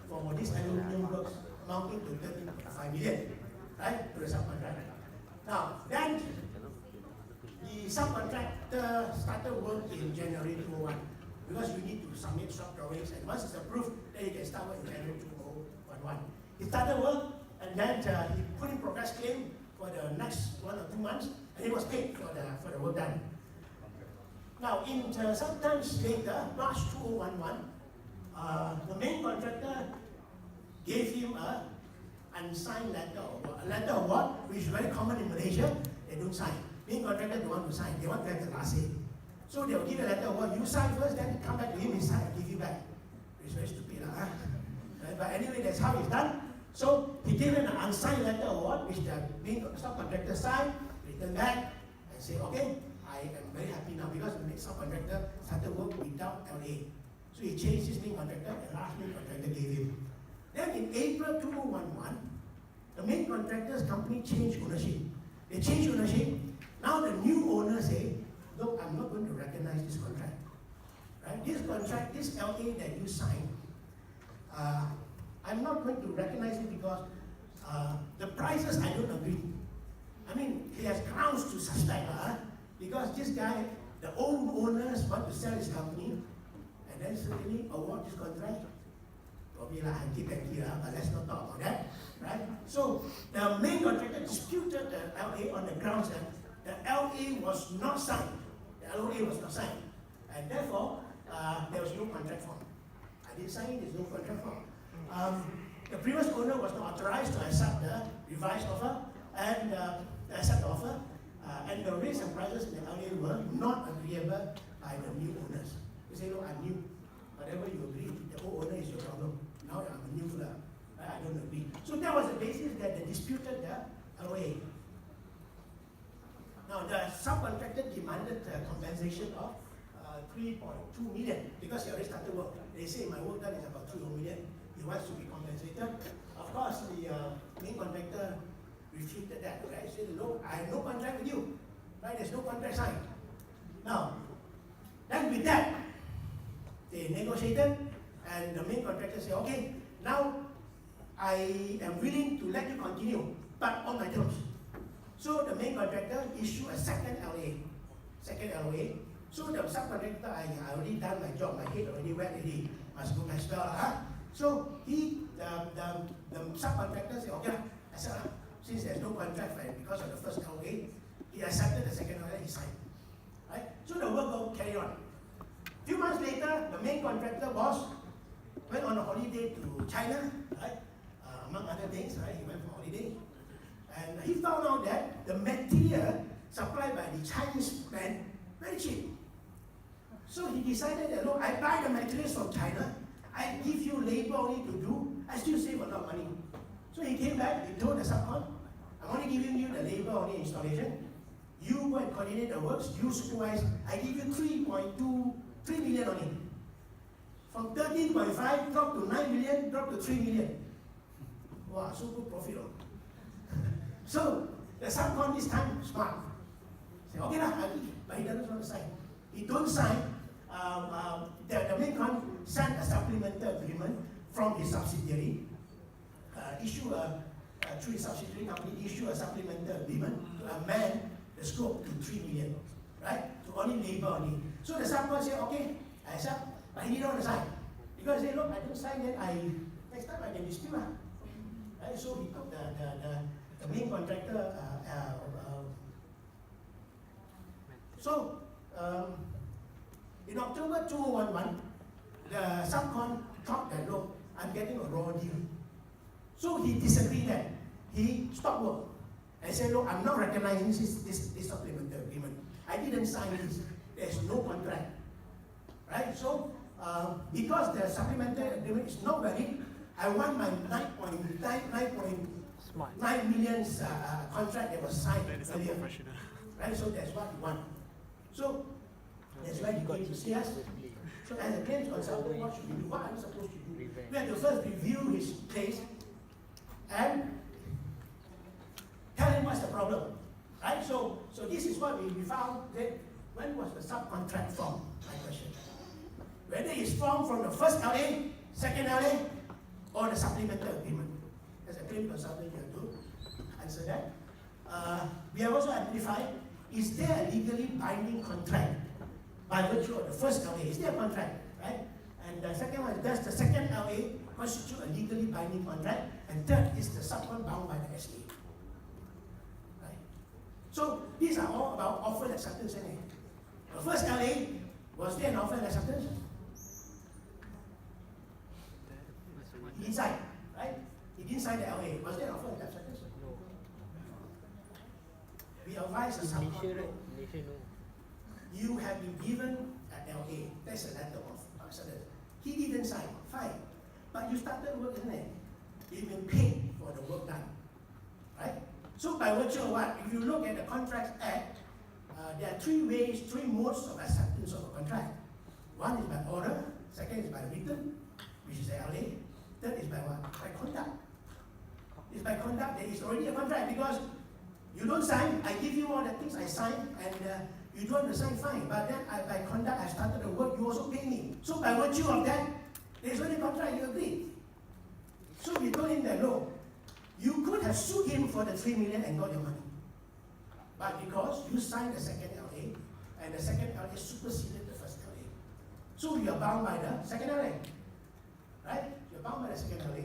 for this aluminium works amounting to 13.5 million, right, to the subcontractor. Now, then the subcontractor started work in January 2001 because you need to submit shop drawings, and once it's approved, then you can start work in January 2011. He started work, and then he put in progress claim for the next 1 or 2 months, and he was paid for the work done. Now, sometimes later, March 2011, the main contractor gave him a unsigned letter of award, which is very common in Malaysia. They don't sign. Main contractor don't want to sign. They want to have the last say. So they will give a letter of award. You sign first, then come back to him, he sign, and give you back. It's very stupid, huh? Right? But anyway, that's how it's done. So he gave him an unsigned letter of award, which the main subcontractor signed, returned back, and say, okay, I am very happy now because the main subcontractor started work without LA. So he changed his main contractor, and last main contractor gave him. Then in April 2011, the main contractor's company changed ownership. They changed ownership. Now the new owner say, look, I'm not going to recognize this contract. Right? This contract, this LA that you signed, I'm not going to recognize it because The prices, I don't agree. I mean, he has grounds to suspect, because this guy, the old owners want to sell his company, and then suddenly award this contract. Probably like hanky-panky, but let's not talk about that, right? So the main contractor disputed the LA on the grounds that the LA was not signed. The LOA was not signed, and therefore there was no contract form. I didn't sign it, there's no contract form. The previous owner was not authorized to accept the revised offer and accept the offer, and the rates and prices in the LA were not agreeable by the new owners. They say, look, I'm new. Whatever you agree, the old owner is your problem. Now I'm a new fella. I don't agree. So that was the basis that they disputed the LOA. Now the subcontractor demanded a compensation of 3.2 million because he already started work. They say my work done is about 3 million. He wants to be compensated. Of course, the main contractor refuted that. Right? He said, no, I have no contract with you. Right? There's no contract signed. Now, then with that, they negotiated, and the main contractor said, okay, now I am willing to let you continue, but on my terms. So the main contractor issued a second LA. So the subcontractor, I already done my job, my head already wet already, must go my spell. So the subcontractor said, okay, accept, since there's no contract because of the first LA, he accepted the second LA, he signed. Right? So the work will carry on. Few months later, the main contractor went on a holiday to China, right? Among other things, right? He went for holiday. And he found out that the material supplied by the Chinese man very cheap. So he decided that, look, I buy the materials from China, I give you labor only to do, I still save a lot of money. So he came back, he told the subcon, I'm only giving you the labor only installation. You go and coordinate the works, you supervise, I give you 3 million only. From 13.5 drop to 9 million, drop to 3 million. Wow, so good profit. So the subcon this time smart. Say, okay lah, I give, but he doesn't want to sign. He don't sign. The main con sent a supplemental agreement from his subsidiary, through his subsidiary company, issue a supplemental agreement to amend the scope to 3 million, right? To only labor only. So the subcon said, okay, I accept, but he didn't want to sign. Because he said, look, I don't sign, then next time I can dispute. Right? So he took the main contractor. In October 2011, the subcon thought that, look, I'm getting a raw deal. So he disagreed that. He stopped work and said, look, I'm not recognizing this supplemental agreement. I didn't sign this. There's no contract. Right? So, because the supplemental agreement is not valid, I want my 9.9 million contract that was signed earlier. Right? So that's what we want. So that's why you came to see us. So as a claims consultant, what should we do? What are we supposed to do? We have to first review his case and tell him what's the problem. Right? So this is what we found that when was the subcontract formed? My question. Whether it's formed from the first LA, second LA, or the supplemental agreement. As a claim consultant, you have to answer that. We have also identified, is there a legally binding contract by virtue of the first LA? Is there a contract, right? And the second one, does the second LA constitute a legally binding contract? And third, is the subcon bound by the SLA? Right? So these are all about offer and acceptance. The first LA, was there an offer and acceptance? He didn't sign, right? He didn't sign the LA. Was there an offer and acceptance? No. We advise the subcon. Malaysia, no. You have been given an LA. That's a letter of acceptance. He didn't sign. Fine. But you started work, isn't it? You've been paid for the work done. Right? So by virtue of what? If you look at the Contracts Act, there are three modes of acceptance of a contract. One is by order, second is by written, which is the LA, third is by what? By conduct. It's by conduct that is already a contract because you don't sign, I give you all the things I sign and you don't want to sign, fine. But then by conduct I started the work, you also pay me. So by virtue of that, there's only a contract, you agree. So we told him that, no, You could have sued him for the 3 million and got your money. But because you signed the second LA, and the second LA superseded the first LA. So you are bound by the second LA. Right? You're bound by the second LA.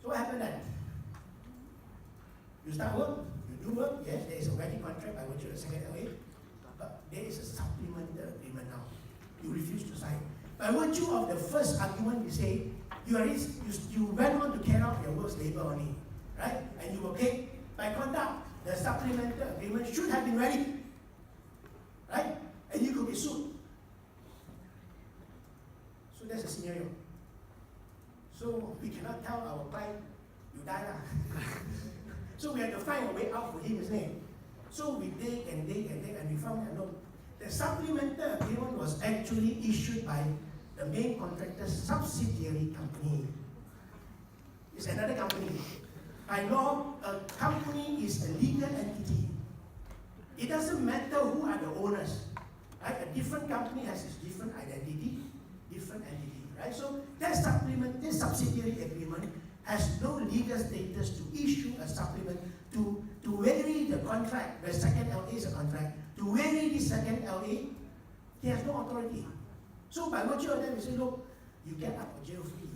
So what happened then? You start work, you do work, yes, there is a wedding contract by virtue of the second LA, but there is a supplemental agreement now. You refuse to sign. By virtue of the first argument, you say, you went on to carry out your works labor only, right? And you were paid by conduct. The supplemental agreement should have been ready, right? And you could be sued. So that's a scenario. So we cannot tell our client, you die lah. So we have to find a way out for him, isn't it? So we dig and dig and dig, and we found that no, the supplemental agreement was actually issued by the main contractor's subsidiary company. It's another company. By law, a company is a legal entity. It doesn't matter who are the owners. Right? A different company has its different identity, different entity. Right? So that subsidiary agreement has no legal status to issue a supplement to vary the contract. The second LA is a contract. To vary the second LA, he has no authority. So by virtue of that, we say, look, you get out of jail free.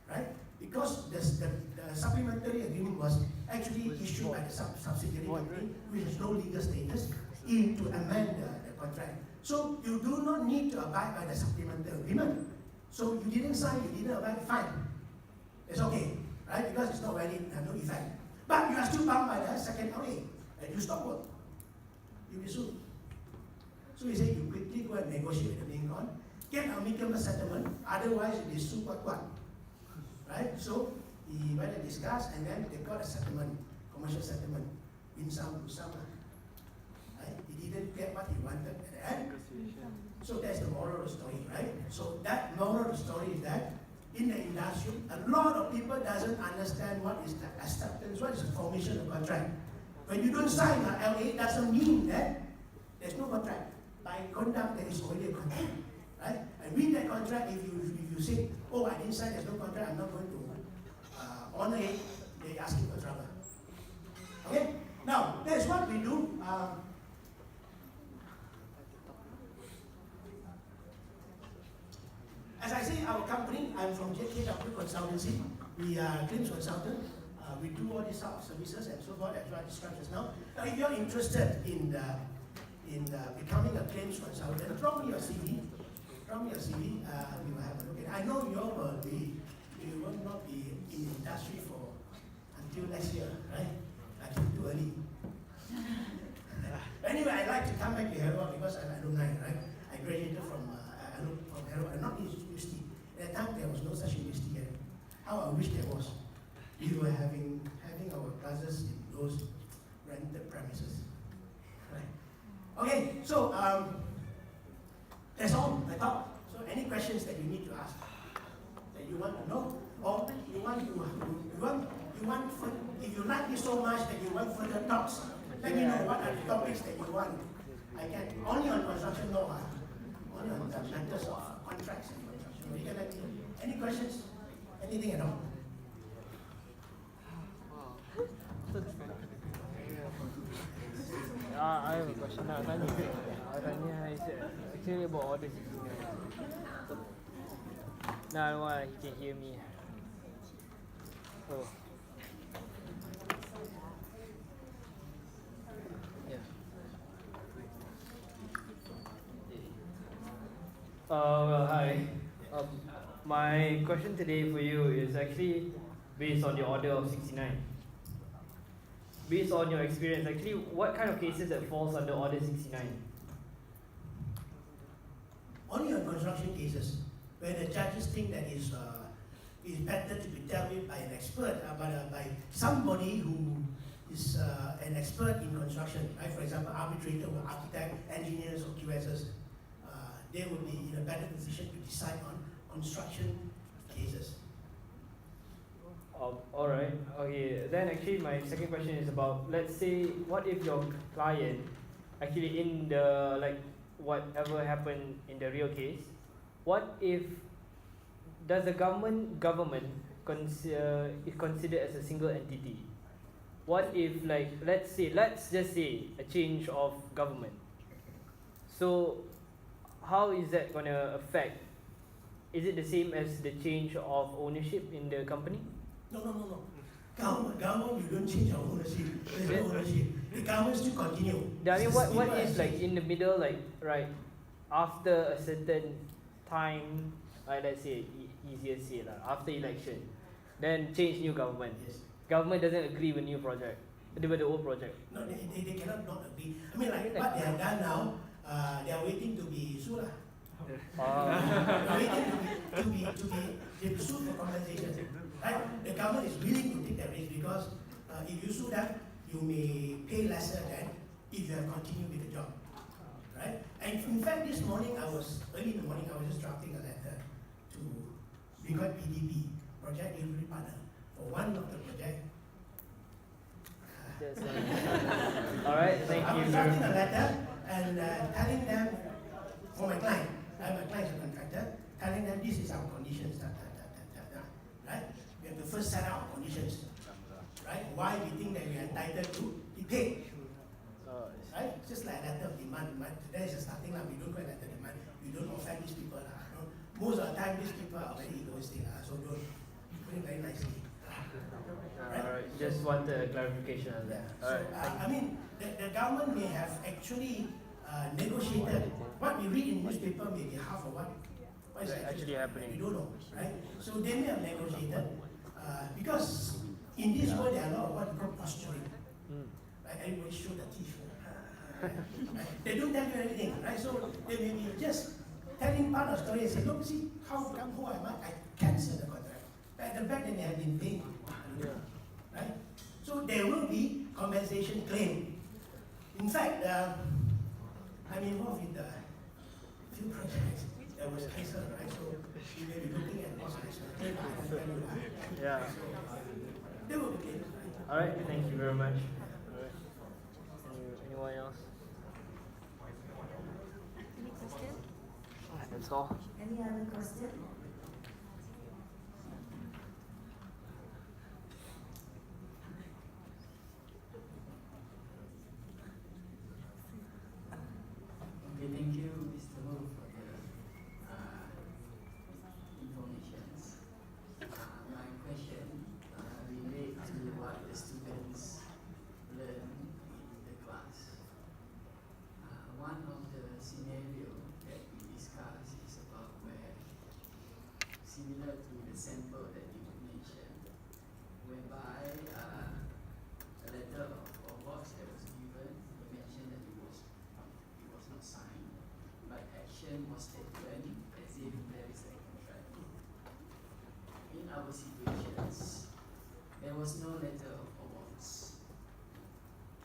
Right? Because the supplementary agreement was actually issued by the subsidiary company, which has no legal status, to amend the contract. So you do not need to abide by the supplementary agreement. So you didn't sign, you didn't abide, fine. It's okay, right? Because it's not valid and no effect. But you are still bound by the second LA, and you stop work. You'll be sued. So we say you quickly go and negotiate with the main con, get an amicable settlement, otherwise it is sue what. Right? So he went and discussed, and then they got a settlement, commercial settlement, win some, lose some. Right? He didn't get what he wanted at the end. So that's the moral of the story, right? So that moral of the story is that in the industry, a lot of people doesn't understand what is the acceptance, what is the formation of contract. When you don't sign a LA, doesn't mean that there's no contract. By conduct, there is already a contract, right? And with that contract, if you say, oh, I didn't sign, there's no contract, I'm not going to honor it, they ask you for trouble. Okay? Now, that's what we do. As I say, our company, I'm from JKW Consultancy. We are claims consultant. We do all these sort of services and so forth, as what I described just now. Now, if you're interested in becoming a claims consultant, drop me your CV. We will have a look at it. I know you will not be in the industry for until next year, right? I think too early. Anyway, I like to come back to Heriot because I'm an alumni, right? I graduated from Heriot, not university. At that time, there was no such university yet. How I wish there was. We were having our classes in those rented premises, right? Okay, so that's all I thought. So any questions that you need to ask, that you want to know, or if you like me so much that you want further talks, let me know what are the topics that you want. I can only on construction law, only on the matters of contracts and construction. You can let me know. Any questions? Anything at all? I have a question nak tanya. Actually about order 69. Now he can hear me. Oh. Yeah. Well, hi. My question today for you is actually based on the order of 69. Based on your experience, actually, what kind of cases that falls under order 69? Only on construction cases, where the judges think that is better to be dealt with by an expert, by somebody who is an expert in construction, right? For example, arbitrator or architect, engineers or QSs, they would be in a better position to decide on construction cases. Alright, okay. Then actually my second question is about, let's say, what if your client, actually in the, like, whatever happened in the real case, what if, does the government is considered as a single entity. What if, like, let's just say a change of government. So how is that gonna affect? Is it the same as the change of ownership in the company? No. Government, you don't change our ownership. There's no ownership. The government still continue. I mean, what is like in the middle, like right after a certain time, let's say easier say lah, after election, then change new government. Yes. Government doesn't agree with new project, with the old project. No, they cannot not agree. I mean, like what they have done now, they are waiting to be sued. They are waiting to be sued for compensation. Right? The government is willing to take that risk because if you sue them, you may pay lesser than if you have continued with the job. Right? And in fact, this morning early in the morning, I was just drafting a letter to because PDP, Project Delivery Partner, for one of the project. Alright, thank you. I was drafting a letter and telling them, for my client, my client is a contractor, telling them this is our conditions, right? We have to first set out our conditions, right? Why we think that we are entitled to be paid, right? It's just like a letter of demand. There is a starting line. We don't go letter of demand. We don't offend these people. Most of the time, these people are very egoistic, so don't put it very nicely. Alright, just want a clarification on that. So, I mean, the government may have actually negotiated. What we read in newspaper may be half of what is actually happening. We don't know, right? So they may have negotiated because in this world there are a lot of what we call posturing. Right? Everybody show the teeth. Right? They don't tell you anything, right? So they may be just telling part of the story and say, look, see, who am I cancel the contract. But at the back then they have been paying. Right? So there will be compensation claim. In fact, I'm involved in the few projects that was cancelled, right? So you may be looking at what's claim. Yeah. So there will be claims. Alright, thank you very much. Alright. Anyone else? Any question? That's all. Any other question? Okay, thank you, Mr. Ho, for the information. My question relates to what the students learn in the class. One of the scenario that we discussed is about where, similar to the sample that you mentioned, whereby a letter of awards that was given, you mentioned that it was not signed, but action was taken as if there is a contract. In our situations, there was no letter of awards.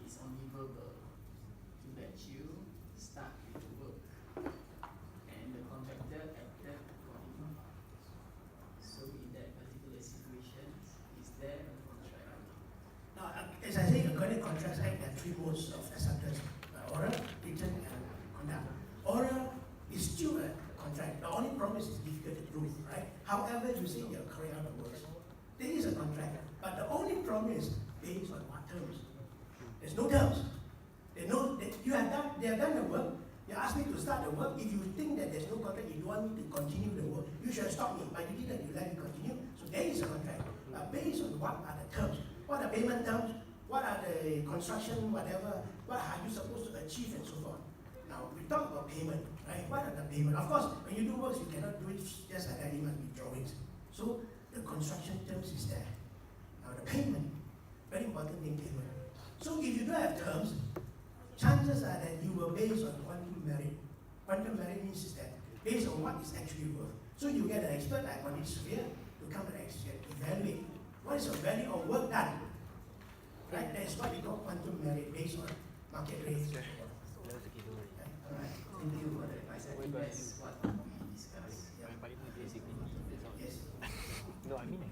It's only verbal to let you start with the work, and the contractor acted accordingly. So in that particular situation, is there a contract? Now, as I say, according to Contracts Act, there are three modes of acceptance: oral, written, and conduct. Oral is still a contract. The only problem is it's difficult to prove, right? However, you say you're carrying out the works, there is a contract. But the only problem is based on what terms? There's no terms. They know that they have done the work. You ask me to start the work. If you think that there's no contract, you don't want me to continue the work, you should stop me. But you didn't, you let me continue. So there is a contract. But based on what are the terms? What are payment terms? What are the construction, whatever? What are you supposed to achieve and so forth? Now, we talk about payment, right? What are the payment? Of course, when you do works, you cannot do it just like that. You must be drawings. So the construction terms is there. Now the payment, very important thing, payment. So if you don't have terms, chances are that you will base on quantum merit. Quantum merit means is that based on what is actually worth. So you get an expert like on this sphere to come and evaluate what is the value of work done. Right? That is what we call quantum merit based on market rates. Alright, thank you for the advice. I think that's what we discussed. Yeah. Yes. No, I mean.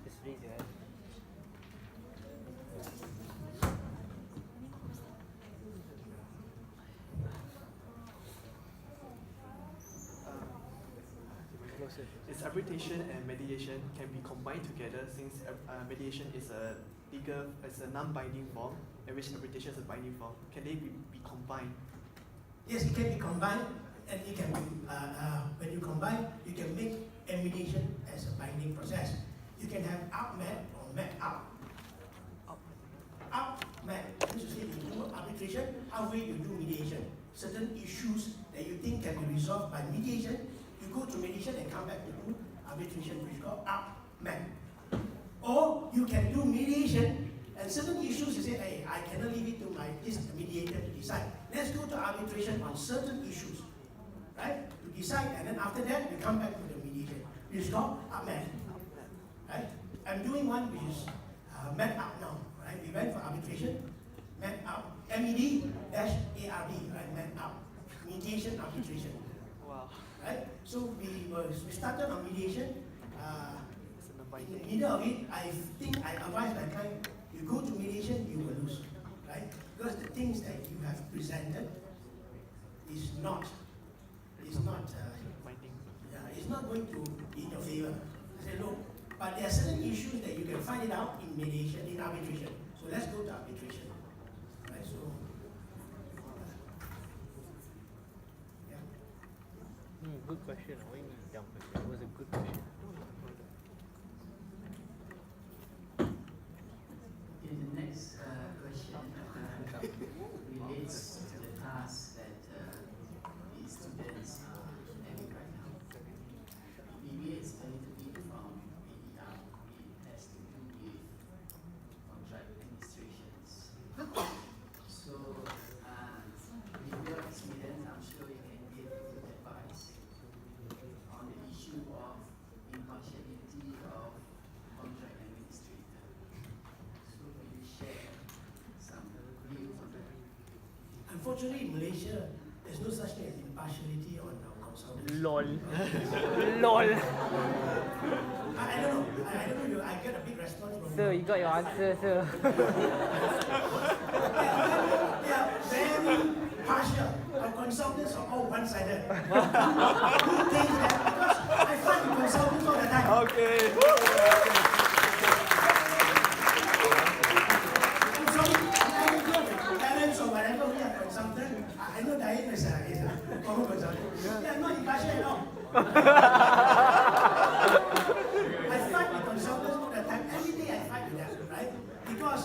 Just raise your hand. is arbitration and mediation can be combined together, since mediation is a non-binding form, and which arbitration is a binding form. Can they be combined? Yes, it can be combined, and it can be, when you combine, you can make mediation as a binding process. You can have up-met or met-up. Up-met, means to say you do arbitration, halfway you do mediation. Certain issues that you think can be resolved by mediation, you go to mediation and come back to do arbitration, which is called up-met. Or you can do mediation, and certain issues you say, hey, I cannot leave it to this mediator to decide. Let's go to arbitration on certain issues, right? To decide, and then after that, we come back to the mediation, which is called up-met, right? I'm doing one which is met-up now, right? We went for arbitration, met-up, MED-ARB, right? Met-up, mediation arbitration. Wow. Right? So we started on mediation. In the middle of it, I think I advise my client, you go to mediation, you will lose, right? Because the things that you have presented is not going to be in your favor. I said, look, but there are certain issues that you can find it out in mediation, in arbitration. So let's go to arbitration, right? So, yeah. Good question. Why you dumb question? It was a good question. Okay, the next question relates to the task that the students are having right now. Deviates a little bit from ADR. It has to do with contract administrations. So, with your experience, I'm sure you can give good advice on the issue of impartiality of contract administrator. So, will you share some views on that? Unfortunately, in Malaysia, there's no such thing as impartiality on our consultants. Lol. Lol. I don't know. I get a big response from Sir, you got your answer, sir. They are very partial. Our consultants are all one-sided. Who thinks that? Because I fight with consultants all the time. Okay. I'm sorry, I don't know with parents or whatever, we are consultants. I know Diane is a common consultant. They are not impartial at all. I fight with consultants all the time. Every day I fight with them, right? Because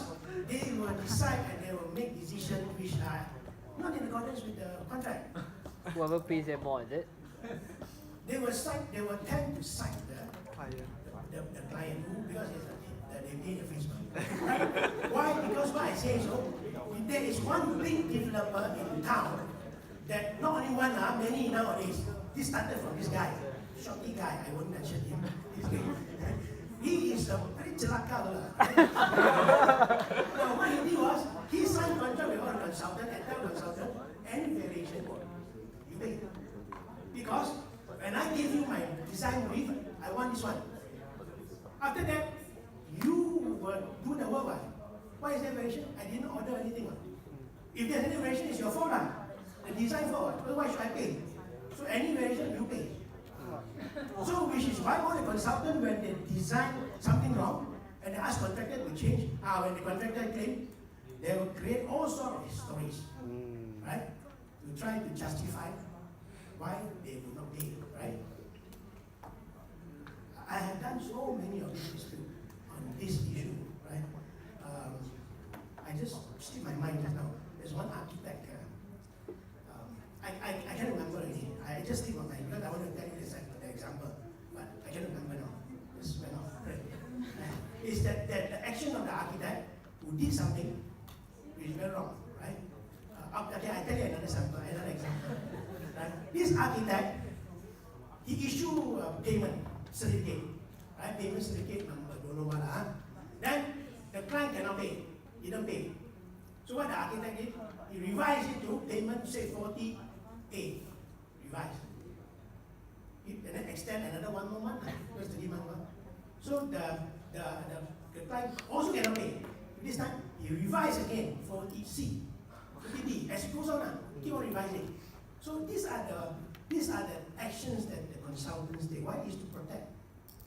they will decide and they will make decisions which are not in accordance with the contract. Whoever pays them more, is it? They will tend to cite the Client. client who, because they pay the fees. Right? Why? Because why I say so, there is one big developer in town that not only one, many nowadays. This started from this guy, shorty guy, I won't mention him. He is a very celaka. Now what he did was, he signed contract with one consultant and tell consultant, any variation, you pay. Because when I give you my design brief, I want this one. After that, you will do the work. Why is there variation? I didn't order anything. If there's any variation, it's your fault. The design fault. Otherwise, should I pay? So any variation, you pay. So which is why all the consultant, when they design something wrong, and they ask contractor to change, when the contractor claim, they will create all sorts of stories, right? To try to justify why they will not pay, right? I have done so many of these disputes on this issue, right? I just slipped my mind just now. There's one architect. I can't remember already. I just slipped my mind because I want to tell you the example, but I can't remember now. Just went off. Right? Is that the action of the architect who did something which is very wrong, right? Okay, I tell you another example. Right? This architect, he issued a payment certificate, right? Payment certificate number, don't know what. Then the client cannot pay. He don't pay. So what the architect did, he revised it to payment, say 40A. Revised. And then extend another 1 more month, because 3 months. So the client also cannot pay. This time, he revised again for C, 40B. As it goes on, keep on revising. So these are the actions that the Consultants Day. Why? Is to protect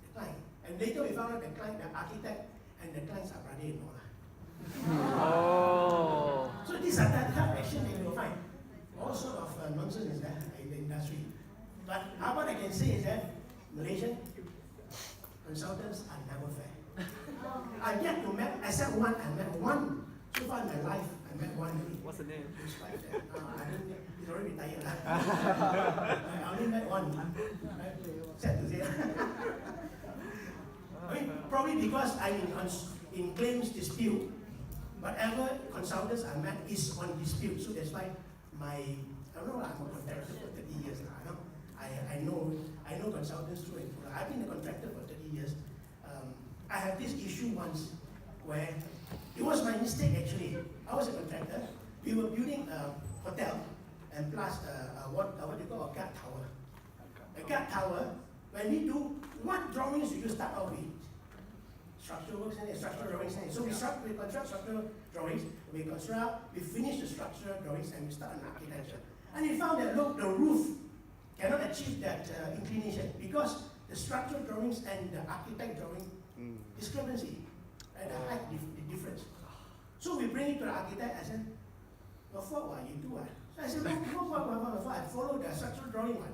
the client. And later we found out the client, the architect, and the clients are brother-in-law. Oh. So these are the type of action that you will find. All sort of nonsense is there in the industry. But what I can say is that Malaysian consultants are never fair. I've yet to met, except one, I met one. So far in my life, I met one only. What's the name? Who's quite fair. I don't think, he's already retired. I only met one. Right? Sad to say. I mean, probably because I'm in claims dispute. Whatever consultants I met is on dispute. So that's why I don't know, I'm a contractor for 30 years now. I know consultants through and through. I've been a contractor for 30 years. I had this issue once where it was my mistake actually. I was a contractor. We were building a hotel and plus what you call a guard tower. A guard tower, when we do, what drawings do you start off with? Structural works and structural drawings. So we construct structural drawings, we finish the structural drawings and we start an architecture. And we found that look, the roof cannot achieve that inclination because the structural drawings and the architect drawing discrepancy and the height difference. So we bring it to the architect. I said, "What for? You do it." So I said, "Look, what? I follow the structural drawing one."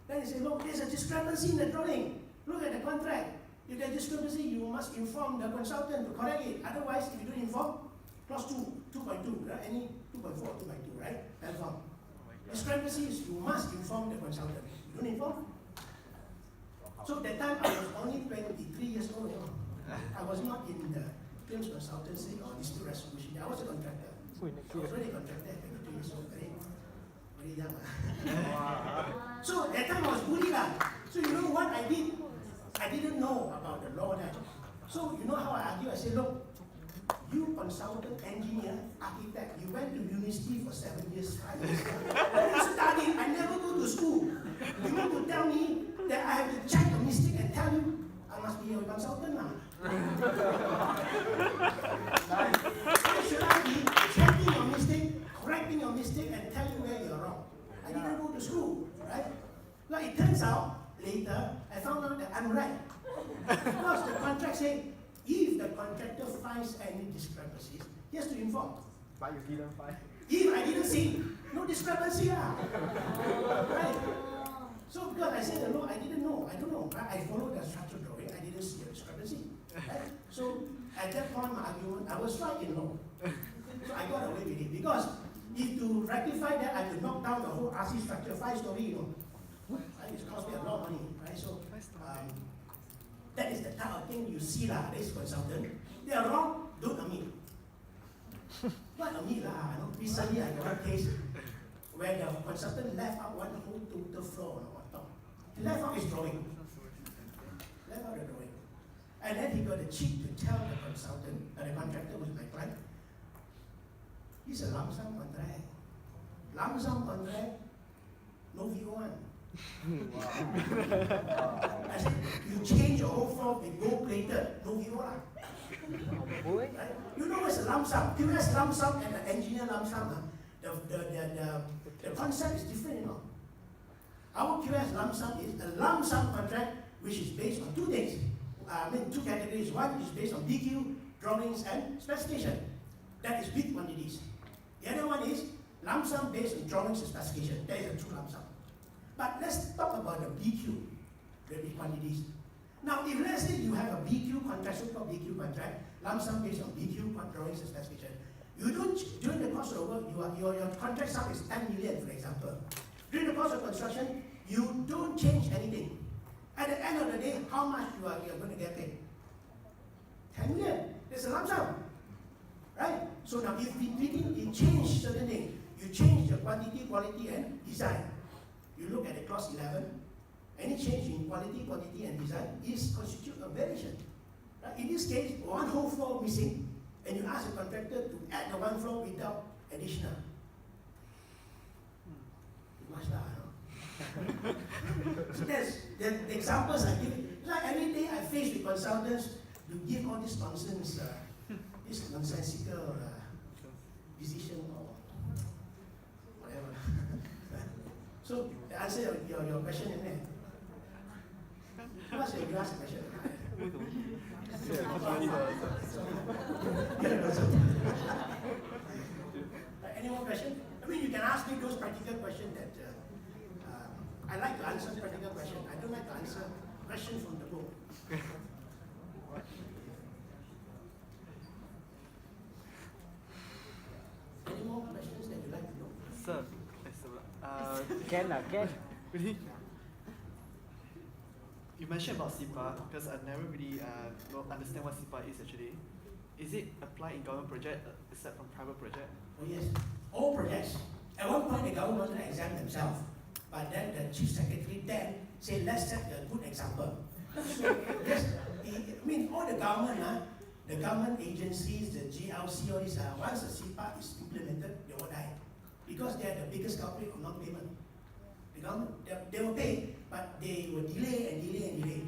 Then he said, "Look, there's a discrepancy in the drawing. Look at the contract. If there's discrepancy, you must inform the consultant to correct it. Otherwise, if you don't inform, clause 2.2, right? Any 2.4, 2.2, right? Inform. Discrepancies, you must inform the consultant. You don't inform." So that time I was only 23 years old. I was not in the claims consultancy or dispute resolution. I was a contractor. I was already a contractor at 23 years old, very young. So that time I was bullied. So you know what I did? I didn't know about the law then. So you know how I argue? I said, "Look, you consultant, engineer, architect, you went to university for 7 years, 5 years. When you studied, I never go to school. You want to tell me that I have to check the mistake and tell you I must be a consultant now? Should I be checking your mistake, correcting your mistake, and tell you where you're wrong? I didn't go to school, right? Like it turns out, later, I found out that I'm right. Because the contract said, if the contractor finds any discrepancies, he has to inform. But you didn't find. If I didn't see, no discrepancy. Right? So because I said, no, I didn't know, I don't know. I followed the structural drawing, I didn't see a discrepancy. Right? So at that point, my argument, I was right in law. So I got away with it. Because if to rectify that, I have to knock down the whole RC structure, 5-story, you know. Right? It cost me a lot of money. Right? So that is the type of thing you see lah, this consultant. They are wrong, don't admit. Not admit lah. Recently I got a case where the consultant left out one whole total floor on top. He left out his drawing. Left out the drawing. And then he got the cheek to tell the consultant, the contractor was my client, it's a lump sum contract. Lump sum contract, no VO1. I said, you change your whole floor with gold plated, no VO lah. Right? You know what's a lump sum? QS lump sum and the engineer lump sum. The concept is different, you know. Our QS lump sum is a lump sum contract which is based on two things. Two categories. One is based on DQ, drawings, and specification. That is big quantities. The other one is lump sum based on drawings and specification. That is a true lump sum. But let's talk about the BQ, the big quantities. Now, if let's say you have a BQ contract, so-called BQ contract, lump sum based on BQ drawings and specification, you don't, during the course of the work, your contract sum is 10 million, for example. During the course of construction, you don't change anything. At the end of the day, how much you are going to get paid? 10 million. That's a lump sum. Right? So now, if you change certain things, you change the quantity, quality, and design. You look at the clause 11, any change in quality, quantity, and design is constitute a variation. Right? In this case, one whole floor missing, and you ask the contractor to add the one floor without additional. Much lah, no? So that's the examples I give. Like every day I face with consultants to give all this nonsense, this nonsensical decision or whatever. So, the answer your question is there. What's your last question? Any more questions? I mean, you can ask me those practical questions that I like to answer practical questions. I don't like to answer questions from the book. Any more questions that you like to know? Sir, Can. really? You mentioned about CIPAA because I never really understand what CIPAA is actually. Is it applied in government project except from private project? Oh yes, all projects. At one point the government wanted to exempt themselves, but then the chief secretary then said, let's set a good example. So yes, I mean all the government agencies, the GLC, all these, once the CIPAA is implemented, they will die. Because they are the biggest culprit of non-payment. The government, they will pay, but they will delay and delay and delay.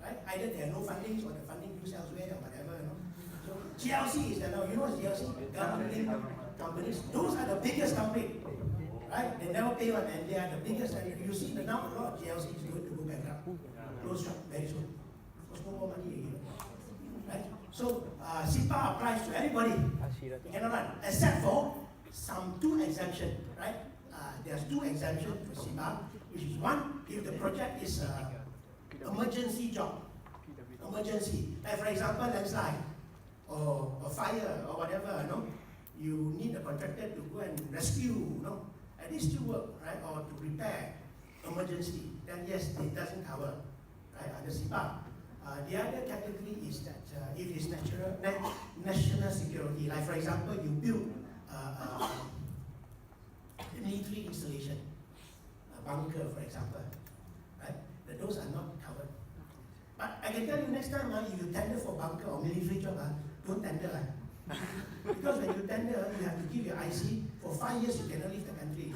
Right? Either there are no fundings or the funding used elsewhere or whatever, you know. So GLC is the now, you know what's GLC? Government companies. Those are the biggest culprit. Right? They never pay one and they are the biggest. And you see the now a lot of GLC is going to go bankrupt. Close shop very soon. Because no more money again. Right? So CIPAA applies to everybody. You cannot run, except for two exemptions, right? There's two exemptions for CIPAA, which is one, if the project is emergency job, emergency. Like for example, landslide or fire or whatever, you know, you need a contractor to go and rescue, you know, at least to work, right? Or to repair emergency. Then yes, it doesn't cover, right? Under CIPAA. The other category is that if it's national security, like for example, you build military installation, a bunker, for example, right? That those are not covered. But I can tell you next time, if you tender for bunker or military job, don't tender. Because when you tender, you have to give your IC. For 5 years, you cannot leave the country.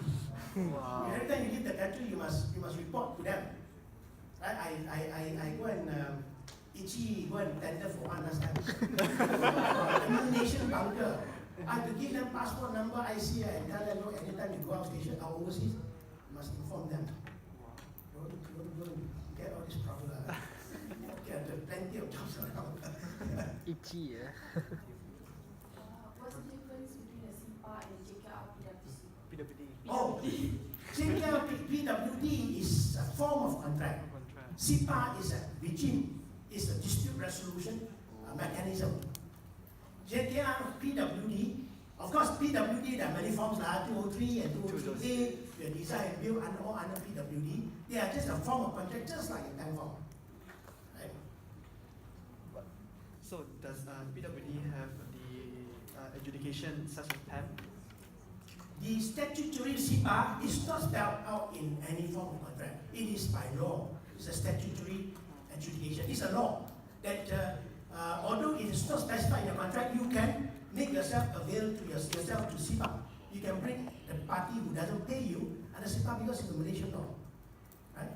Wow. Every time you leave the country, you must report to them. Right? I go and go and tender for one last time. Nation bunker. I have to give them passport number, IC, and tell them, look, anytime you go out station or overseas, you must inform them. Don't get all this problem. There are plenty of jobs around. What's the difference between a CIPAA and JKR PwC? PWD. Oh, JKR PWD is a form of contract. CIPAA is a regime, is a dispute resolution mechanism. JKR PWD, of course PWD, there are many forms, 203 and 203A, you design and build under PWD. They are just a form of contract, just like a bank form. Right? So does PWD have the adjudication such as PAM? The statutory CIPAA is not spelled out in any form of contract. It is by law. It's a statutory adjudication. It's a law that although it is not specified in the contract, you can make yourself avail to yourself to CIPAA. You can bring the party who doesn't pay you under CIPAA because it's a Malaysian law. Right?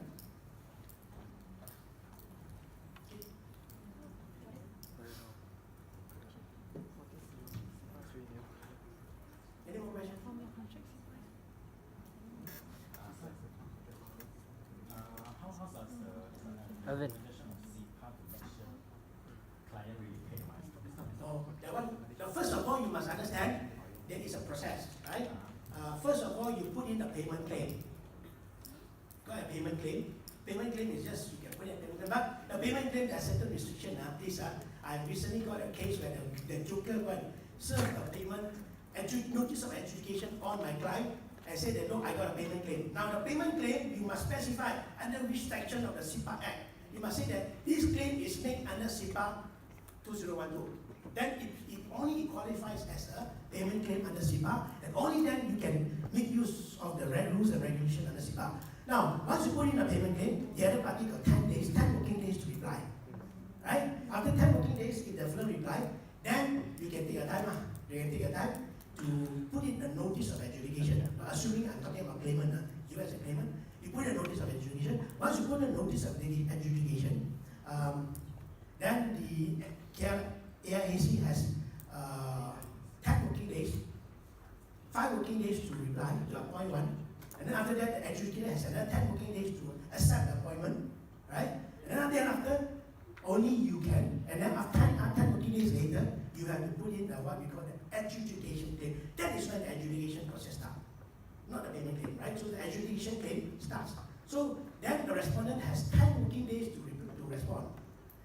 Any more questions? How does the Alvin. implementation of CIPAA to make sure client really pay wise? Oh, that one. First of all, you must understand there is a process, right? First of all, you put in the payment claim. Got a payment claim. Payment claim is just you can put in a payment claim. But the payment claim there are certain restrictions. Please, I recently got a case where the joker went served a payment notice of adjudication on my client and said that no, I got a payment claim. Now the payment claim you must specify under which section of the CIPAA Act. You must say that this claim is made under CIPAA 2012. Then it only qualifies as a payment claim under CIPAA, and only then you can make use of the rules and regulations under CIPAA. Now, once you put in a payment claim, the other party got 10 days, 10 working days to reply. Right? After 10 working days, if they don't reply, then you can take a time. You can take a time to put in a notice of adjudication. Assuming I'm talking about claimant, you as a claimant, you put a notice of adjudication. Once you put a notice of adjudication, then the AIAC has 10 working days, 5 working days to reply to appoint one, and then after that the adjudicator has another 10 working days to accept the appointment, right? And then after, only you can, and then after 10 working days later, you have to put in what we call the adjudication claim. That is when the adjudication process starts, not the payment claim, right? So the adjudication claim starts. So then the respondent has 10 working days to respond.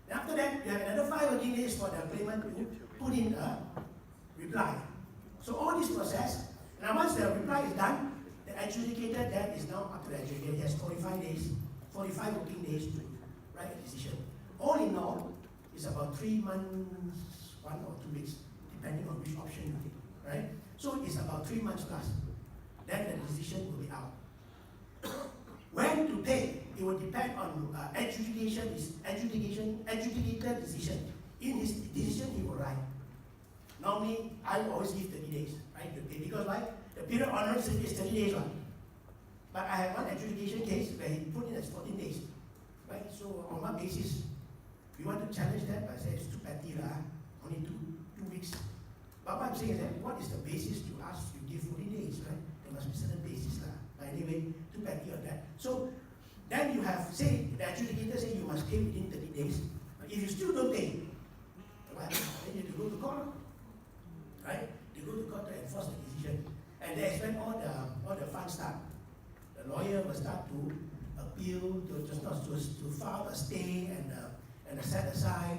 And after that, you have another 5 working days for the claimant to put in a reply. So all this process, now once the reply is done, the adjudicator then is now up to the adjudicator. He has 45 days, 45 working days to write a decision. All in all, it's about 3 months, 1 or 2 weeks, depending on which option you take, right? So it's about 3 months plus. Then the decision will be out. When to take, it will depend on adjudicator decision. In his decision, he will write. Normally, I will always give 30 days, right? Because why? The period honored is 30 days, right? But I have one adjudication case where he put in as 14 days, right? So on what basis? We want to challenge that, but I say it's too petty, only two weeks. But what I'm saying is that what is the basis to ask you give 14 days, right? There must be certain basis, But anyway, too petty on that. So then you have, say, the adjudicator say you must pay within 30 days. But if you still don't pay, right, then you have to go to court, right? They go to court to enforce the decision. And that's when all the fun start. The lawyer will start to appeal, to file a stay and a set aside,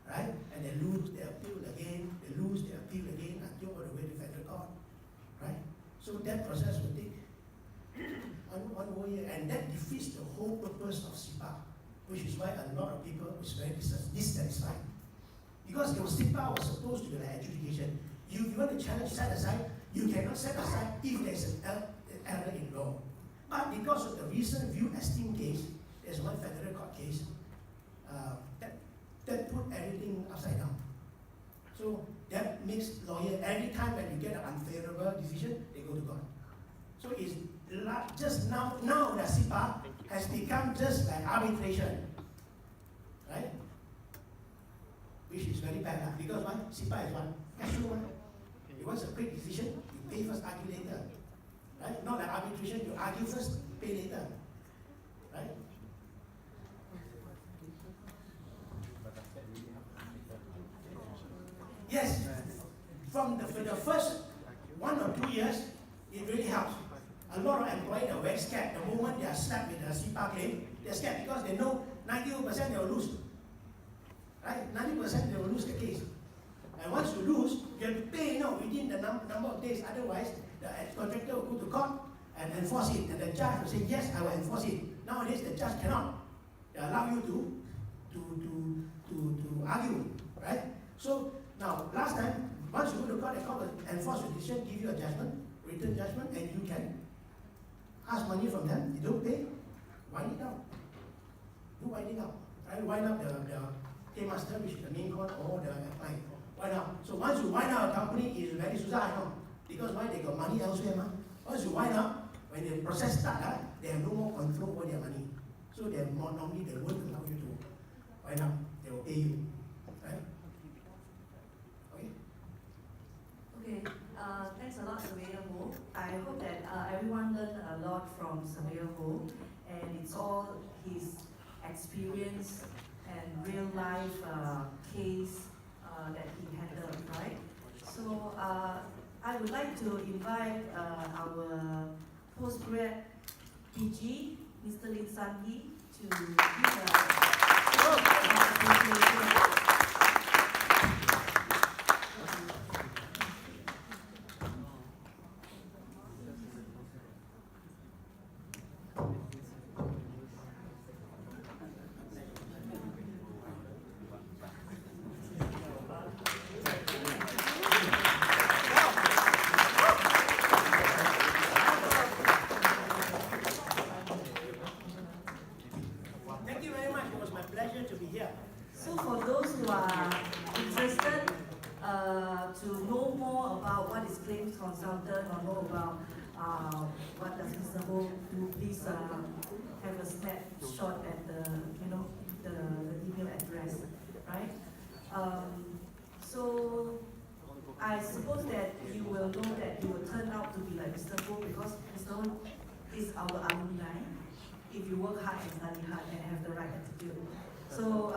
right? And they lose, they appeal again, they lose, they appeal again until all the way to federal court, right? So that process will take one whole year, and that defeats the whole purpose of CIPAA, which is why a lot of people was very dissatisfied. Because the CIPAA was supposed to be like adjudication. If you want to challenge set aside, you cannot set aside if there's an error in law. But because of the recent view esteem case, there's one federal court case that put everything upside down. So that makes lawyer, every time when you get an unfavorable decision, they go to court. So it's just now the CIPAA has become just like arbitration, right? Which is very bad, because why? CIPAA is one, casual one. You want a quick decision, you pay first, argue later. Right? Not like arbitration, you argue first, pay later. Right? Yes, for the first 1 or 2 years, it really helps. A lot of employees are very scared. The moment they are slapped with a CIPAA claim, they're scared because they know 90% they will lose. Right? 90% they will lose the case. And once you lose, you have to pay within the number of days. Otherwise, the contractor will go to court and enforce it. And the judge will say, yes, I will enforce it. Nowadays, the judge cannot. They allow you to argue, right? So now, last time, once you go to court, the court will enforce your decision, give you a judgment, written judgment, and you can ask money from them. You don't pay, wind it out. Do wind it out. Right? Wind up the paymaster, which is the main court, or the client. Wind out. So once you wind out a company, it's very suicide, because why? They got money elsewhere. Once you wind up, when the process starts, they have no more control over their money. So they have more, normally they won't allow you to wind up. They will pay you. Right? Okay? Okay, thanks a lot, Surveyor Ho. I hope that everyone learned a lot from Surveyor Ho, and it's all his experience and real life case that he handled, right? So I would like to invite our postgrad PG, Mr. Lin San-Yi, to give a presentation. So for those who are interested to know more about what is claims consultant or know about what does Mr. Ho do, please have a snapshot at the email address, right? So I suppose that you will know that you will turn out to be like Mr. Ho because Mr. Ho is our alumni. if you work hard and study hard and have the right attitude. So